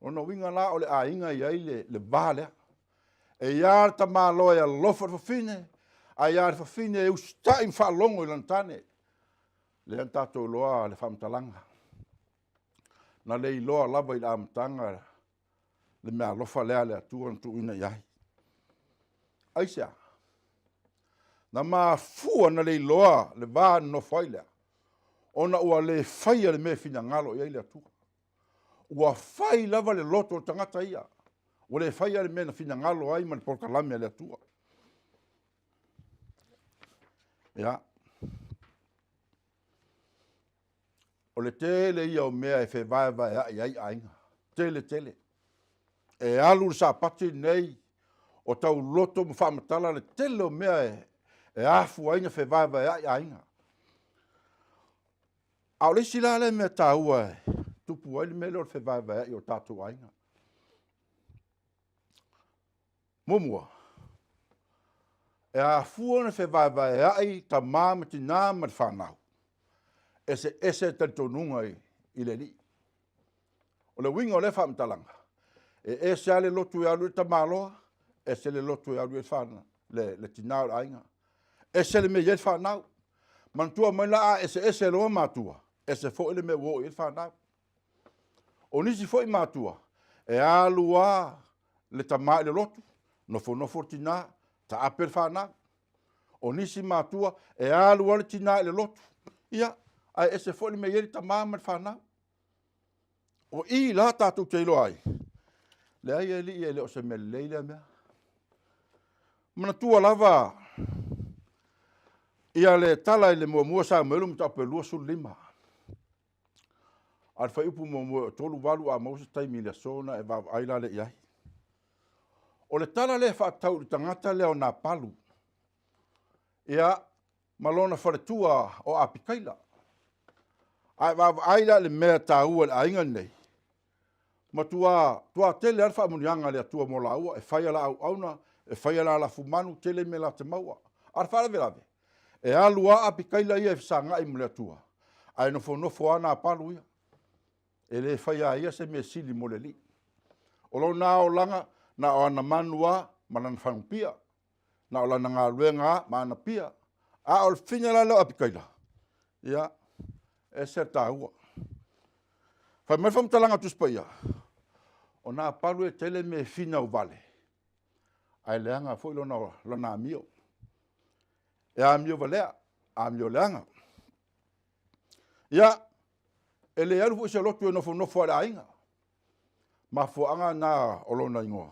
Ono winga la o le a inga i aile le vale. E iar ta mā loa e alofa whawhine. A iar whawhine e ustai in whalongo i lantane. Le antato loa le whamtalanga. Na le i loa lava i la amtanga. Le mea alofa lea le atua tu ina iai. Aisha. Na ma fua na le loa le va no faile. Ona ua le faia le me fina ngalo ia le tu. Ua fai lava le loto tangata ia. Ua le faia le me na fina ngalo ai man porkalame le tu. Ya. O le tele ia o mea e fe vai vai ai ainga. Tele. E alu Sapati nei o tau loto mo whamatala le tele o mea e afu ainga fe vai vai ai ainga. Au le sila le mea taua e tupu ai le mele o fe vai vai ai o tatu ainga. Mumua. E afu ana fe vai vai ai ta mama tina ma whanau. Ese tantonunga i le li. O le winga o le whamatalanga. E se ale lotu e alu e tamaloa, e se le lotu e alu e whana, le tinau le ainga. E se le me ye whanau. Mantua mai la a ese loa matua, e se fo ele me wo e whanau. O nisi fo i matua, e alu a le tamai le lotu, nofo tina, ta apel whanau. O nisi matua, e alu a le tina le lotu. Ia, ai ese fo ele me ye tamai me whanau. O i la tatu teilo ai. Le ai eli ele o se me leile mea. Mana tua lava. Ia le tala le mua sa melu mta pe lua su lima. Al fa ipu mua tolu walu a mausa taimi le sona e va aila le iai. O le tala le fa tau le tangata le o na palu. Ia malona faletua o apikaila. Ai va aila le mea taua le ainga nei. Ma tua tele alfa munianga le tua mola ua e fai ala auna e fai ala la fumanu tele me la te maua alfa lave e alua apikaila ia e sanga i mule tua ai no fo ana palu ia e le fai ia se me sili moleli o lo na o langa na o ana manua manan fampia na o lana nga luenga mana pia a o finya la apikaila ia e serta ua fa me fam talanga tuspaia o na palu e tele me fina o vale. Ai leanga foi lona amio. E amio valea, amio leanga. Ia, ele alu foi se lotu e nofo ala inga. Ma fo anga na o lona ingoa.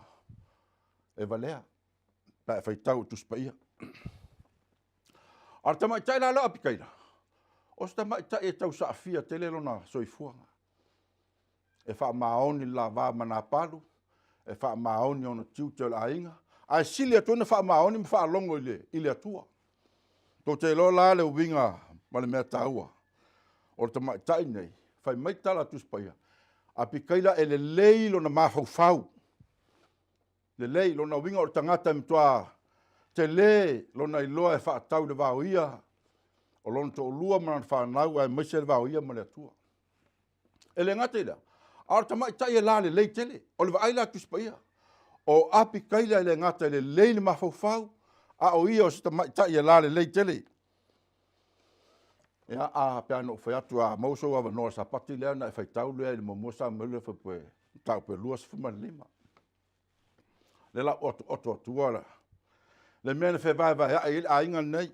E valea, pa fai tau tuspaia. Ar tama tai la apikaina. O sta mai tai e tau sa fia tele lona soifuanga. E wha maoni la va mana palu, e wha maoni ono tiu te la inga. Ai sili atuna wha maoni ma wha longo ile atua. Tō te lo la le uwinga ma le mea taua. O te mai tai nei, whai mai tala tuspaia. A pikaila e le lei lo na mawhau. Le lei lo na winga o tangata mtua. Te le lo na iloa e wha tau le vau ia. O lo na to lua mana whanau ai maise le vau ia ma le atua. E le ngate lea. Ar tamai tai e la le lei tele. O le vaila tuspaia. O api kaila le ngata le lei le mawhau. A o ia o se tamai tai e la le lei tele. Ia a peano whai atu a mauso awa noa Sapati lea na e whai tau lea le momosa mele whai tau pe lua sifuma lima. Le la oto atua la. Le mea ne whai vai a inga nei.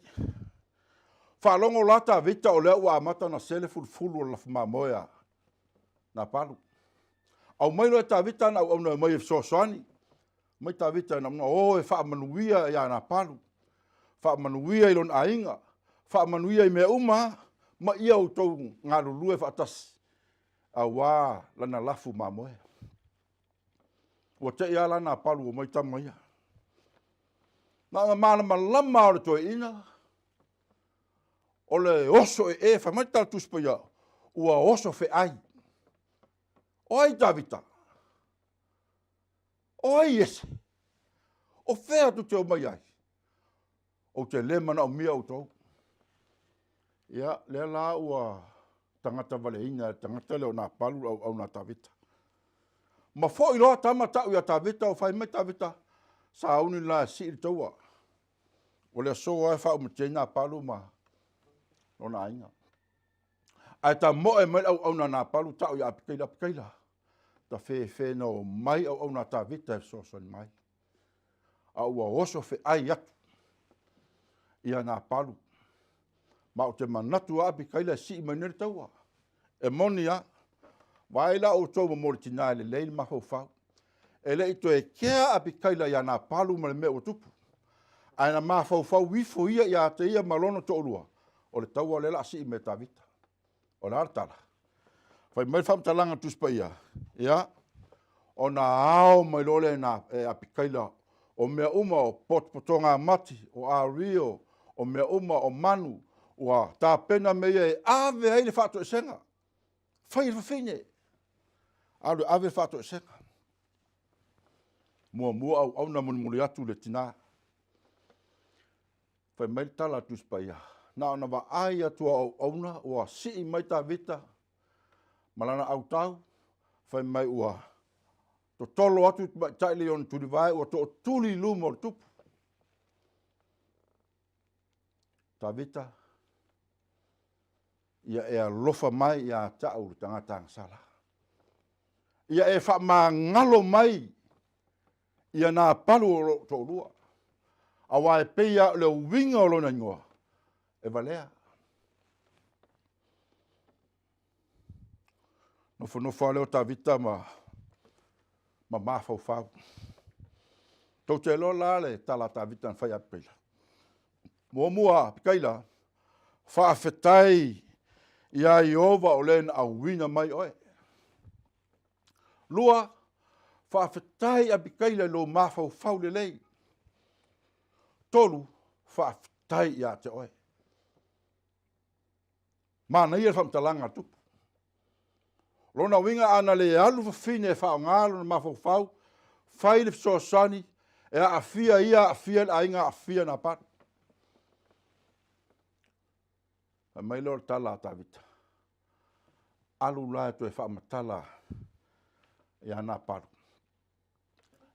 Whalongo lata vita o lea ua amata na sele fulu o la fuma moea. Na palu. Au mai lo ta vita na au na mai soani mai ta vita na o e fa manuia ya na palu fa manuia ilon ainga fa manuia me uma ma ia o to ngalu lue fa tas awa la na lafu mamoe o te ia la na palu mai ta mai na lama o to ina ole oso e fa mai ta tuspa ua oso fe ai oi Davita. Oi ese. O fea tu te o mai ai. O te le mana o mia o tau. Ia, le la ua tangata valeina, tangata leo na palu au na Davita. Ma fo iloa tamata ua Davita o fai mai Davita. Sa auni la si il taua. O le soa e fa o mtena palu ma. O na inga. Ai ta mo e mai au na palu tau ia apikaila. Ta fe no mai au na Davita e so mai. a ua oso fe ai atu ia nā palu. Ma o te manatu a api kaila si manere taua. E moni a, waila o tau mo tina le leil ma fau. E le ito e kea api kaila ia nā palu ma le mea o tupu. Aina ma fau wifo ia te ia malono to olua. O le taua le la si me ta vita. O le artala. Fai mai fam talanga tuspa ia. Ia. O na ao mai lole na api kaila. O mea uma o potonga mati. O a rio. O mea uma o manu. Ua tā pena mea e ave ai le whātua e senga. Whai le whawhine. Aru ave whātua e senga. Mua au na muni atu le tina. Whai mai tala tuspa ia. Na ona wa ai atua au na ua si mai tā vita. Malana au tau. Whai mai ua. To tolo atu taile on tuli vai ua to tuli lumo tupu. Tā vita. Ia e alofa mai ia tau tangata sala. Ia e wha ma ngalo mai ia nā palu o tō lua. Awa e peia le winga o lona ingoa. E valea. Nofo leo tā vita ma mafau. Tau te lo la le tala tā vita na whai Aperila. Mua pikaila whaafetai ia Iova o len a wina mai oe. Lua, whaafetai a pikaila lo mafau le lei. Tolu, whaafetai ia te oe. Mana ia whamtalanga tupu. Lona winga ana le alu whawhine e whaongalo na mafau, whaile fsosani, e a fia a inga a fia na patu. Mai lor tala ta vita. Alu la to e fa matala ya na paru.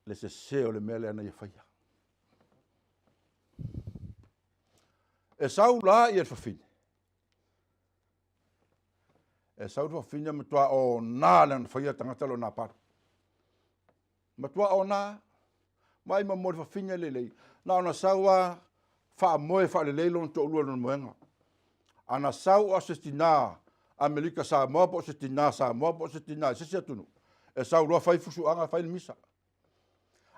Le se o le mele na ye faia. E sau la ia fafine. E sau fafine me toa o na le faia tangata lo na paru. Ma toa o na mai ma mo fafine le. Na ona saua fa moe fa le lo to lu no moenga. Ana sau o se tina Amerika sa mo po se tina se tunu. E sau lo fai fusu anga fai misa.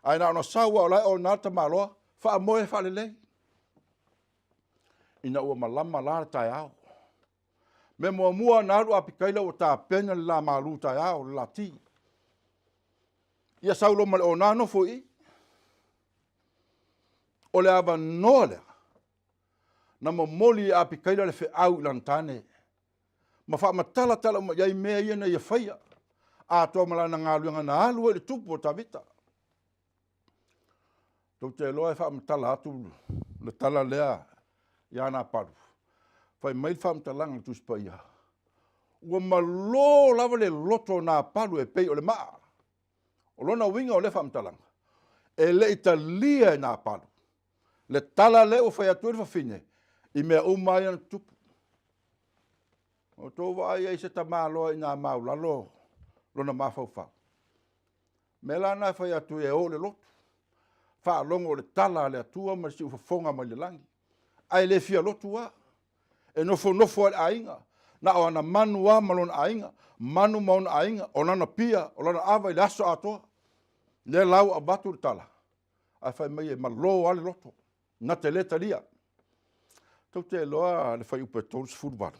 Ai na no sau o la o nata malo fa mo fa le. Ina o malama la ta ya. Me mo mua na ru apikaila o ta pena la malu ta ya o la ti. Ia sau lo mal o na no foi. O le ava nole. Na moli a pikaila le fe au lantane. Ma fa matala tala mo yai mea ia na ia faia. A toa malana ngā luenga na alu e le tupu o ta vita. Tau te loa e fa matala atu le tala lea ia na paru. Fai mai fa matalanga tuspa ia. Ua malo lava le loto na paru e pei o le maa. O lona winga o le fa matalanga. E le italia na paru. Le tala le o fai atu e fa fine. I mea umai ana tupu. O tō vai ai se ta māloa i nā maulalo, lona mawhauwhau. Me lana whai atu e o le lotu. Wha longo le tala le atua ma si uwhafonga mai le langi. Ai le fia lotu a. E nofo ale ainga. Na o ana manu a malona ainga. Manu mauna ainga. O lana pia, o lana awa i le aso atoa. Le lau a batu le tala. Ai whai mai e malo ale loto. Na te leta lia. Tau te loa le whai upe tōrus furuwaru.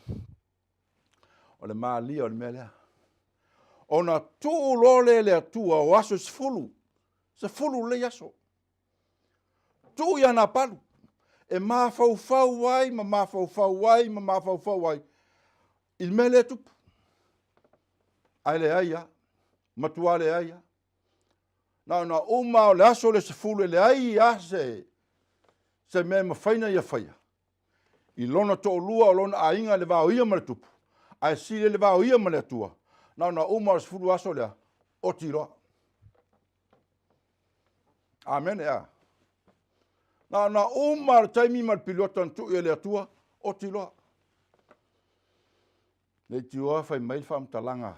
O le maalia o le mea lea. O na tū lole le atua o aso se fulu. Se fulu le aso. Tū ia na palu. E mawhauwhau wai, ma mawhauwhau wai. Il mea le tupu. Ai le aia. Matua le aia. Na uma o le aso le se fulu le aia se. Se mea mawhaina ia whaia. I lona to lua o lona ainga le vau ia ma le tupu. Ai sile le vau ia ma le atua. Na uma o se fulu aso lea. O tiroa. Amen ea. Na uma le taimi ma le pilota ntu ia le atua. O tiroa. Le tioa fai mail fam talanga.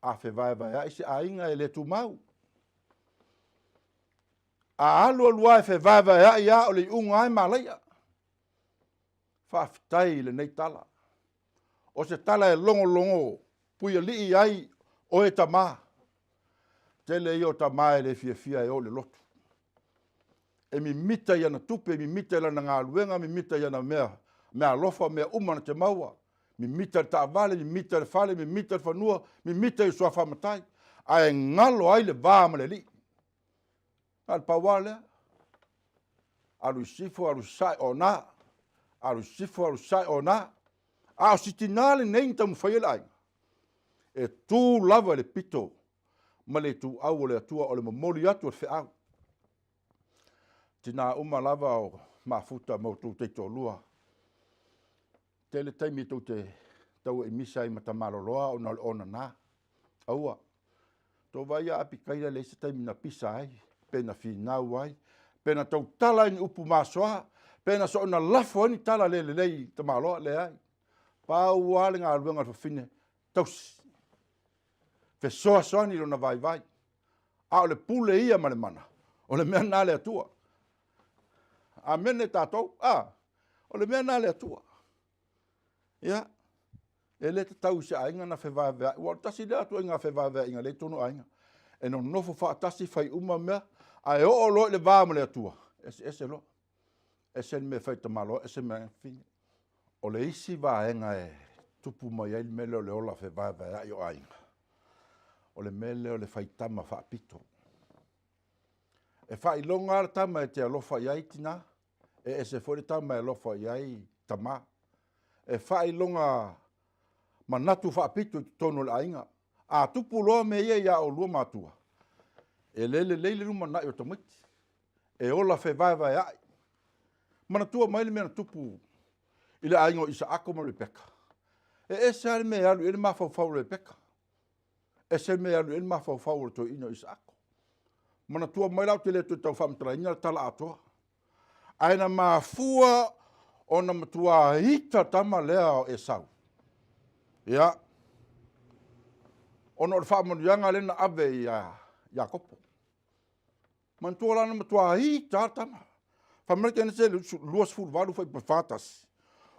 A fe vai ai se ainga e le tu mau. A alu alua e fe vava ia o le unga ai malaya. Whaafitai le nei tala. O se tala e longo pui li ai o e tamā. Tele i o tamā e le fia e o le lotu. E mi mita ia na tupe, mi mita ia na ngā luenga, mi mita ia na mea lofa, mea umana te maua. Mi mita le taavale, mi mita le fale, mi mita le whanua, mi mita i sua whamatai. A e ngalo ai le vāma le li. Al pawale, alu sifo, alu sai o nā. Alu sifo, alu sai o nā. A o sitinale nei tamu whaiela ai. E tū lava le pito. Ma le tū au o le atua o le mamoli atu o le whiau. Tina uma lava o mafuta mo tū te tōlua. Tele taimi tū te tau e misa i matamaloloa o na le ona nā. Aua. Tō vai a api kaira le se taimi na pisa ai. Pena whinau ai. Pena tau tala ni upu masoa. Pena so na lafo ni tala le lei te maloa le ai. Pau wale ngā luenga whawhine. Tausi. Fe soa soa ni rona vai. A o le pule ia ma le mana. O le mea nā le atua. A mene tātou. O le mea nā le atua. Ia. E le te tau se ainga na whewai vea. Ua tasi le atua inga whewai vea inga le tono ainga. E no nofo whaatasi whai uma mea. A e o lo le vāma le atua. Ese lo. Ese me whai tamalo. Ese me whine. O le isi vāenga e tupu mai ai mele o le ola whewai vea i o ainga. O le mele o le whaitama whaapito. E whailonga ara tama e te alofa iai tina. E ese fore tama e alofa iai tama. E whailonga manatu whaapito i tono le ainga. A tupu loa me ia o lua matua. E leile ruma nai o tamiti. E ola whewaiwai ai. Manatua maile mea na tupu. Ile ainga o isa ako ma Rebecca. E ese ale me alu ele mawhau Rebecca. Ese me alu ele mawhau to ino isa ako. Manatua mailau te le tu tau whamtara inga tala atoa. Aina mafua o na matua hita tama lea o e sau. Ia. Ono le whamonianga lena ave ia kopo. Mantua lana matua hita tama. Whamerika ene se luas fulu walu whai pafatas.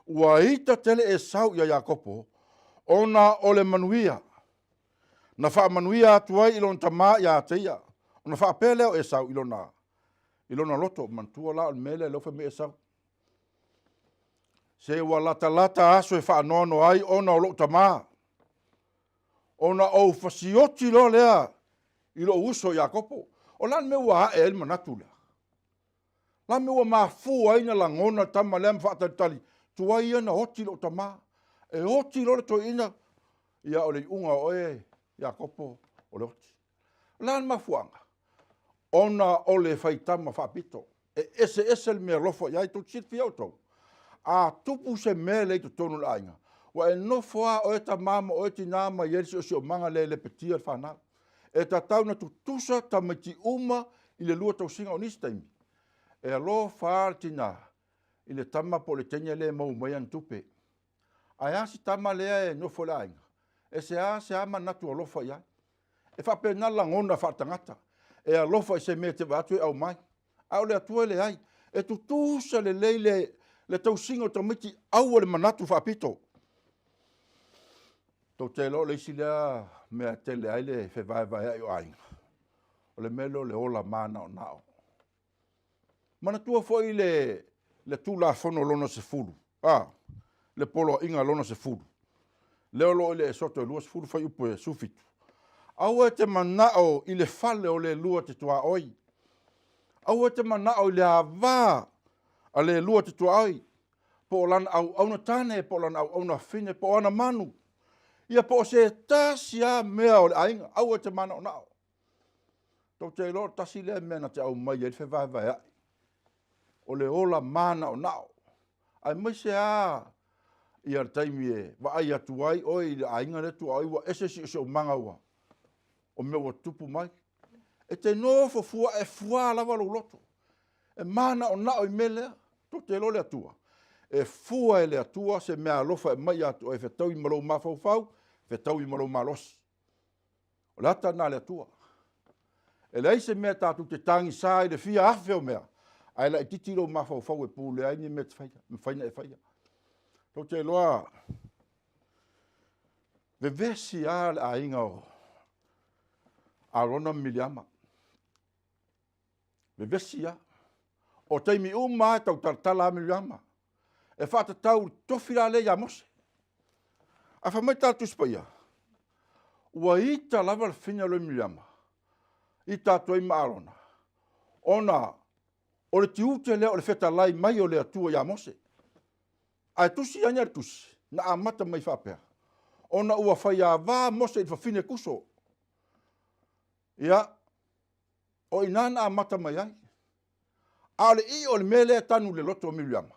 Ua hita tele e sau ia kopo. Ona ole manuia. Na wha manuia atuai ilon tama ia teia. Ona wha apeleo e sau ilona loto. Mantua la al mele lofa me e sau. Se ua lata aso e wha anono ai ona o lo tama. Ona o fasioti lo lea. Ilo uso ia kopo. O lan me ua hae elma natu lea. Lan me ua mafu aina langona tama lea mwhaatatali. Tua ia na hoti lo tama. E hoti lo le to ina. Ia o le unga oe. Ia kopo o le hoti. Lan mafuanga. Ona o le whaitama whaapito. E ese le mea lofo. Ia i tō tit fi autou. A tupu se mea le to tonu la ainga. Wa e nofoa o e ta mama o e tinama yerisi o si o manga le petia whanau. E ta tau na tutusa ta mati uma i le lua tau singa o nisi taimi. E alo whaar tina i le tama po le tenya le mau mai an tupe. Ai asi tama lea e nofo la ainga. E se ama natu alofa ia. E whape nala ngona whaatangata. E alofa i se mea te watu e au mai. Au le atua le ai. E tutusa le leile le tau singa o ta miti au le manatu whaapito. Tau te lo le isi lea mea tele ai le whewaiwai ai o ainga. O le melo le ola mana o nao. Mana tua foi le tula fono lona se fulu. Le polo inga lona se fulu. Leo lo ile soto e lua se fulu fai upo e sufitu. Au e te manao i le fale o le lua te tua oi. Au e te manao i le avā a le lua te tua oi. Po lan au na tane, po lan au na fine, po ana manu. Ia po se tasia mea o le ainga. Au e te manao nao. Tau te ilo tasi le mea na te au mai e le vai ai. O le ola mana o nao. Ai mai se ia le taimi e wa ai atu ai oi le ainga le tu ai wa ese si o manga ua. O me wa tupu mai. E te nofo fua e fua lava lo loto. E mana o nao i mele. To te lo le atua. E fua e le atua se mea alofa e mai atu e whetau i marau mawhau, whetau i marau malos. O le ata na le atua. E lei se mea tātou te tangi sā i le fia awhi o mea. Ai la i titiro mawhau whau e pūle ai ni me te whaia. Me whaina e whaia. Tau te loa. Ve vesi a le a inga o. Arona miliama. Ve vesi a. O teimi uma tau tartala miliama. E whata tau tofira le ya mose. A whamai tātou spaia. Ua ita lava le whina le miliama. I tātou i maarona. Ona, o le tiute lea o le wheta lai mai o le atua ya mose. Ai tusi anya tusi, na amata mai whapea. Ona ua whai a vā mose i whawhine kuso. Ia, o inana amata mai ai. A le i o le mele tanu le loto o miliama.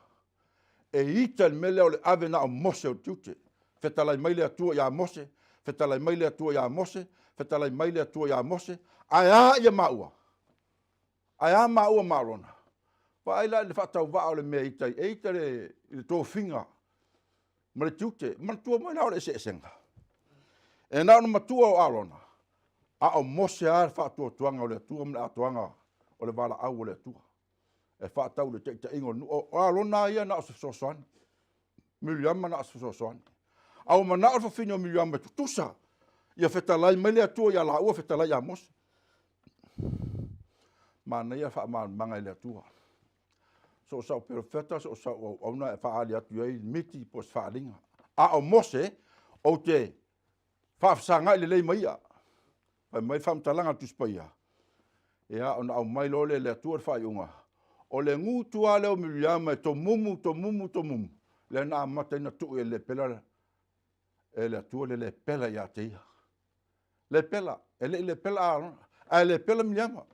E ita le mele o le ave na o mose o tiute. Wheta lai mai le atua ya mose, wheta lai mai le atua ya mose, wheta lai mai le atua ya mose. Ai a ia maua. Ai a maua marona. Pa ai la le whatau waa o le mea itai. E ita le tō whinga. Ma le tiute. Ma le tua mai nao le se senga. E nao na matua o arona. A o mose a le whatua tuanga o le atua ma le atuanga o le wala au o le atua. E whatau le teita ingo. O arona ia na o se sosoani. Miliama na o se sosoani. Au ma na o whawhini o miliama tutusa. Ia whetalai mai le atua ia la ua whetalai a mose. Mana ia wha manga i le atua. So sau perfeta, so sau auna e wha ali atu ei miti pos wha alinga. A o mose, o te whaafsanga i le lei maia. Pai mai whamtalanga tuspaia. Ea, ona au mai lole le atua wha iunga. O le ngu tua leo miliama to mumu. Le na amata ina tu e le pela. E le atua le pela ia te ia. Le pela, le pela aron. A le pela miliama.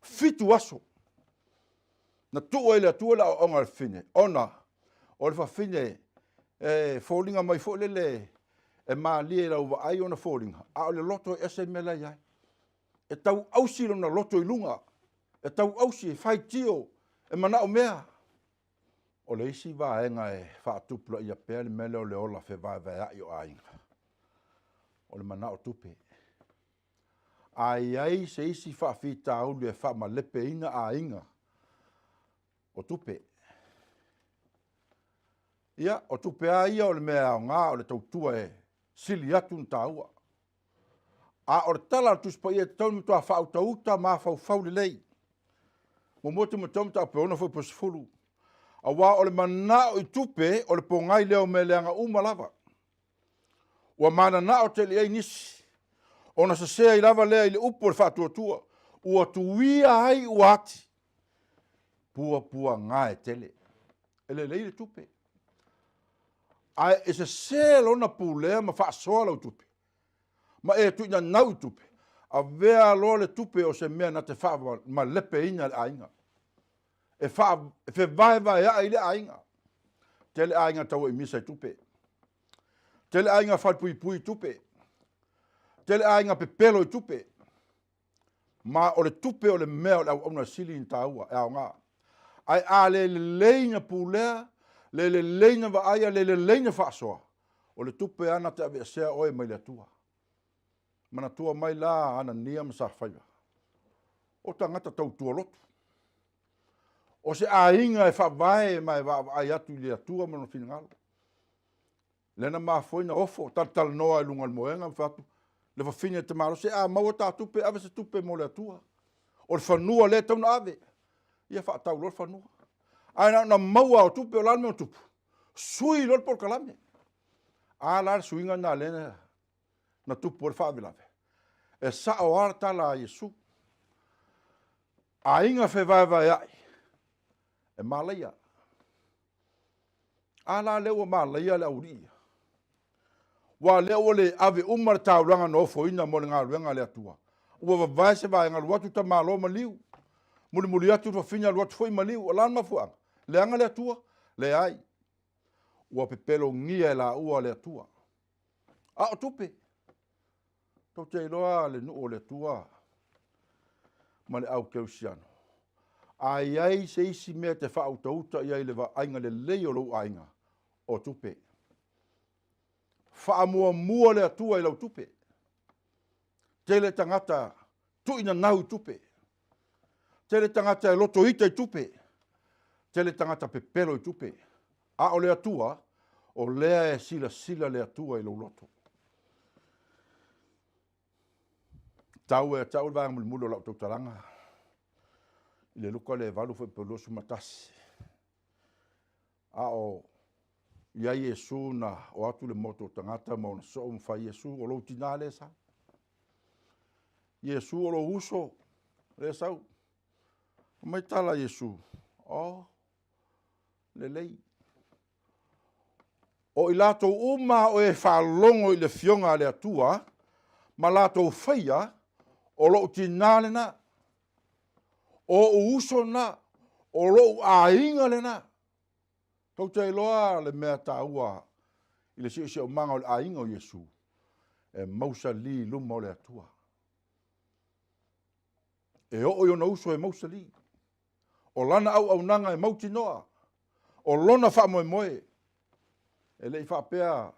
Fitu aso. Na tua ele tua la o ngal fine. Ona. O le fa fine fallinga mai fo le e mali la uva ai ona fallinga. A le loto ese mela ia. E tau ausi na loto i lunga. E tau ausi fai tio e mana o mea. O le isi va enga e fa tuplo ia pe le mele o le ola fe va ai o ainga. O le mana o tupe. Ai se isi fa fita au le fa ma lepe inga a inga. O tupe. Ia, o tupe a ia o le mea o ngā o le tautua e sili atu ntaua. A o le tala tuspa ia te taunu toa whau tauta ma fau le lei. Mo motu mo taunu ta peona fau pasifuru. A wā o le mana o i tupe o le pongai leo me leanga umalava. Ua mana na o te le ei nisi. Ona sa sea i lava lea i le upo le whatua tua. Ua tuia ai uati. Pua ngā e tele. Ele lei le tupe. Ai e se sea lona pulea ma whaasoa lau tupe. Ma e tuina nau tupe. A vea lo le tupe o se mea na te wha ma lepe ina le ainga. E fe vai a i le ainga. Tele ainga tau i misa i tupe. Tele ainga whalpui tupe. Tele ainga pe pelo i tupe. Ma o le tupe o le mea o le au sili in taua e au ngā. Ai a le leina pulea, le leina va aia, le leina whaasoa. O le tupe ana te ave sea oe mai le tua. Mana tua mai la ana nia ma sa whaiva. O tangata tau tua lotu. O se a inga e whavae mai ai atu le tua mano finangalo. Lena maa foina ofo, tal noa e lunga moenga mwhatu. Le whawhine te maro se a maua tā tupe, ave se tupe mo le atua. O le whanua le tauna ave. Ia whaatau lor whanua. Ai na maua o tupe o lalme o tupu. Sui lor por kalame. A lar suinga na lena na tupu o le whaavilave. E sa o arta la Yesu. A inga vai ai. E malaia. A la leo malaia le auria. Wa leo le ave umar tauranga no foina mo ngā ruenga le atua. Ua vai se vai ngā watu ta malo maliu. Muli atu fa fina watu foi maliu. O lan mafuanga. Le anga le atua. Le ai. Ua pepelo ngia la ua le atua. A o tupe. Tau te iloa le nu o le atua. Ma le au keusiano. Ai se isi mea te wha utauta i ai le wa ainga le leo lo ainga. O tupe. Wha mua le atua i lau tupe. Tele tangata Tu ina nau tupe. Tele tangata e loto ita i tupe. Tele tangata pepelo i tupe. A o lea tua, o lea e sila lea tua i lo loto. Tau e tau vanga mulo lau tau taranga. I le luka le valu fwe pelosu matasi. A o ia Yesu na o atu le moto tangata ma ona so umfa Yesu o lo tina le sa. Yesu o lo uso le sau. Mai tala Yesu. O le lei. O i lato uma o e whalongo i le fionga le atua, ma lato whaia o lo tina le na. O uso na, o lo ainga le na. Tau te loa le mea taua i le si o manga o le ainga o Yesu. E mausa li luma o le atua. E o yona uso e mausa li. O lana au nanga e mauti noa. O lona wha moe moe. E lei wha pea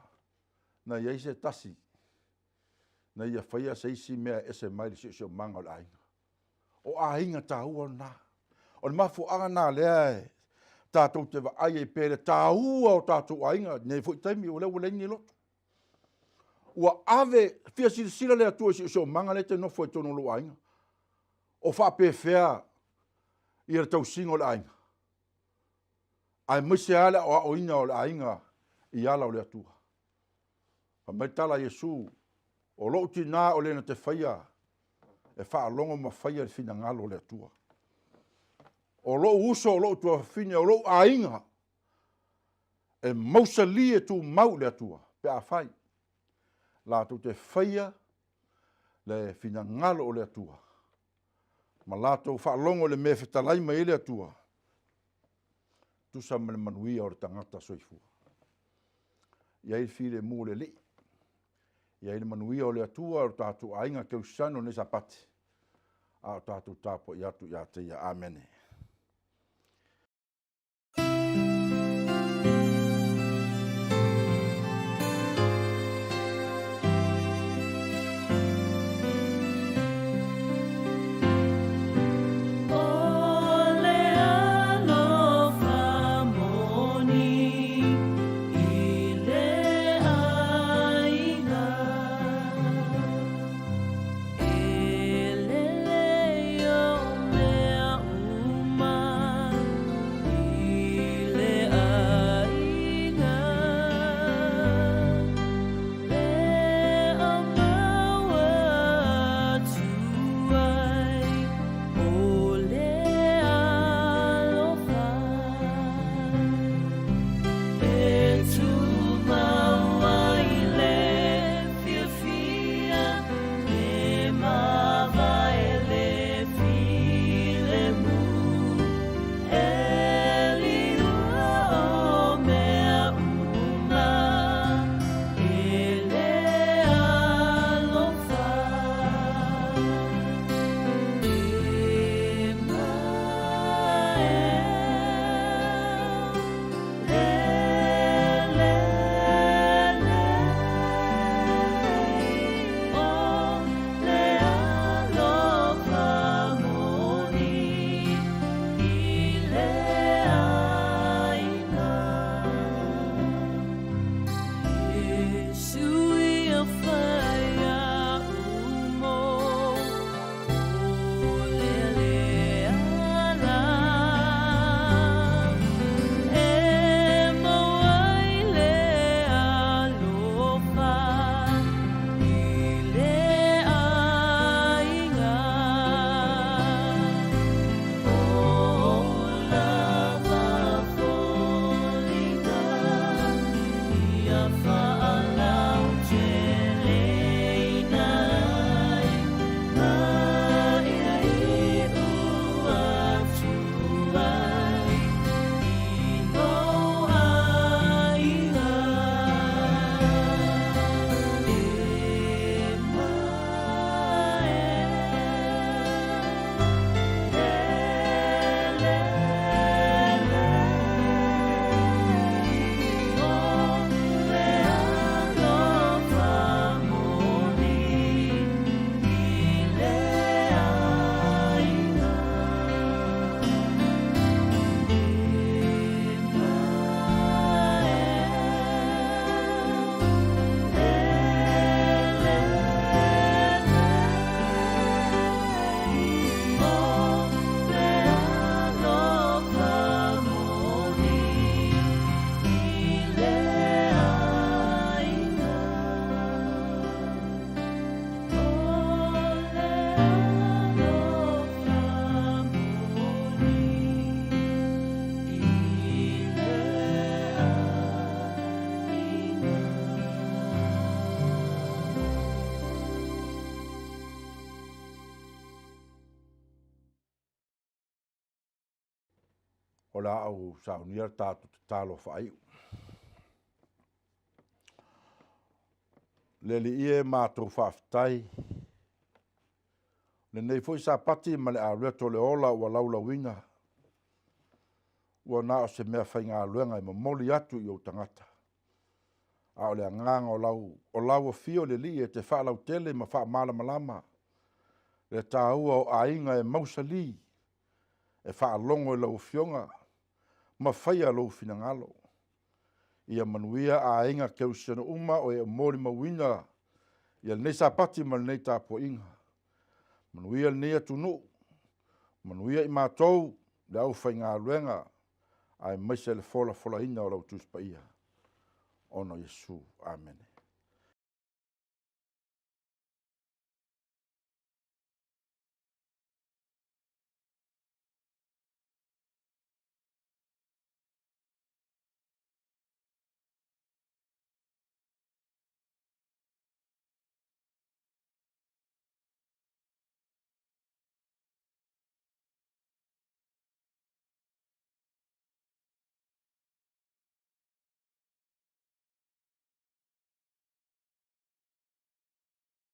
na iei se tasi. Na ia whaia se isi mea ese mai le si o manga o le ainga. O ainga taua na. O le mafu anga na lea e. Tātou te ai e pere tāua o tātou ainga, nei fwoi taimi o leo lengi loto. Ua ave, fia sila lea tua si o manga le te no fwoi tono lo ainga. O whape fea i re tau singo le ainga. Ai mese ale o ina o le ainga i ala o lea tua. Pa mai tala Yesu, o lo ti nā o lena te whaia, e wha alongo ma whaia le fina ngalo lea tua. O lo uso o lo tua fine o lo ainga e mausa li e tu mau le atua pe a fai la tu te faia le fina ngalo o le atua ma la tu fa longo le me fetalai mai le atua tu sa me manui o tangata soifu ia il file mu le li ia il manui o le atua o tatu ainga ke usano ne sapati a tatu tapo ia tu ia te ia amene. o la au Sauniga tātou te talo whaiu. Le li ie mātou whaftai. Le nei foi Sapati ma le alueto le ola ua laula winga. Ua na o se mea whainga aluenga i mamoli atu i o tangata. A o le anganga o lau o fio le li e te whaalau tele ma wha malama. Le tāua o ainga e mausali. E whaalongo e lau fionga. Ma whaia lau finangalo. Ia manuia a inga ke usena uma o e mori mawina. Ia nei Sapati ma nei tāpo inga. Manuia nei atunu. Manuia i mātou. Le au whainga aluenga. Ai maise le fola ina o lau tuspa ia. Ono Yesu. Amen.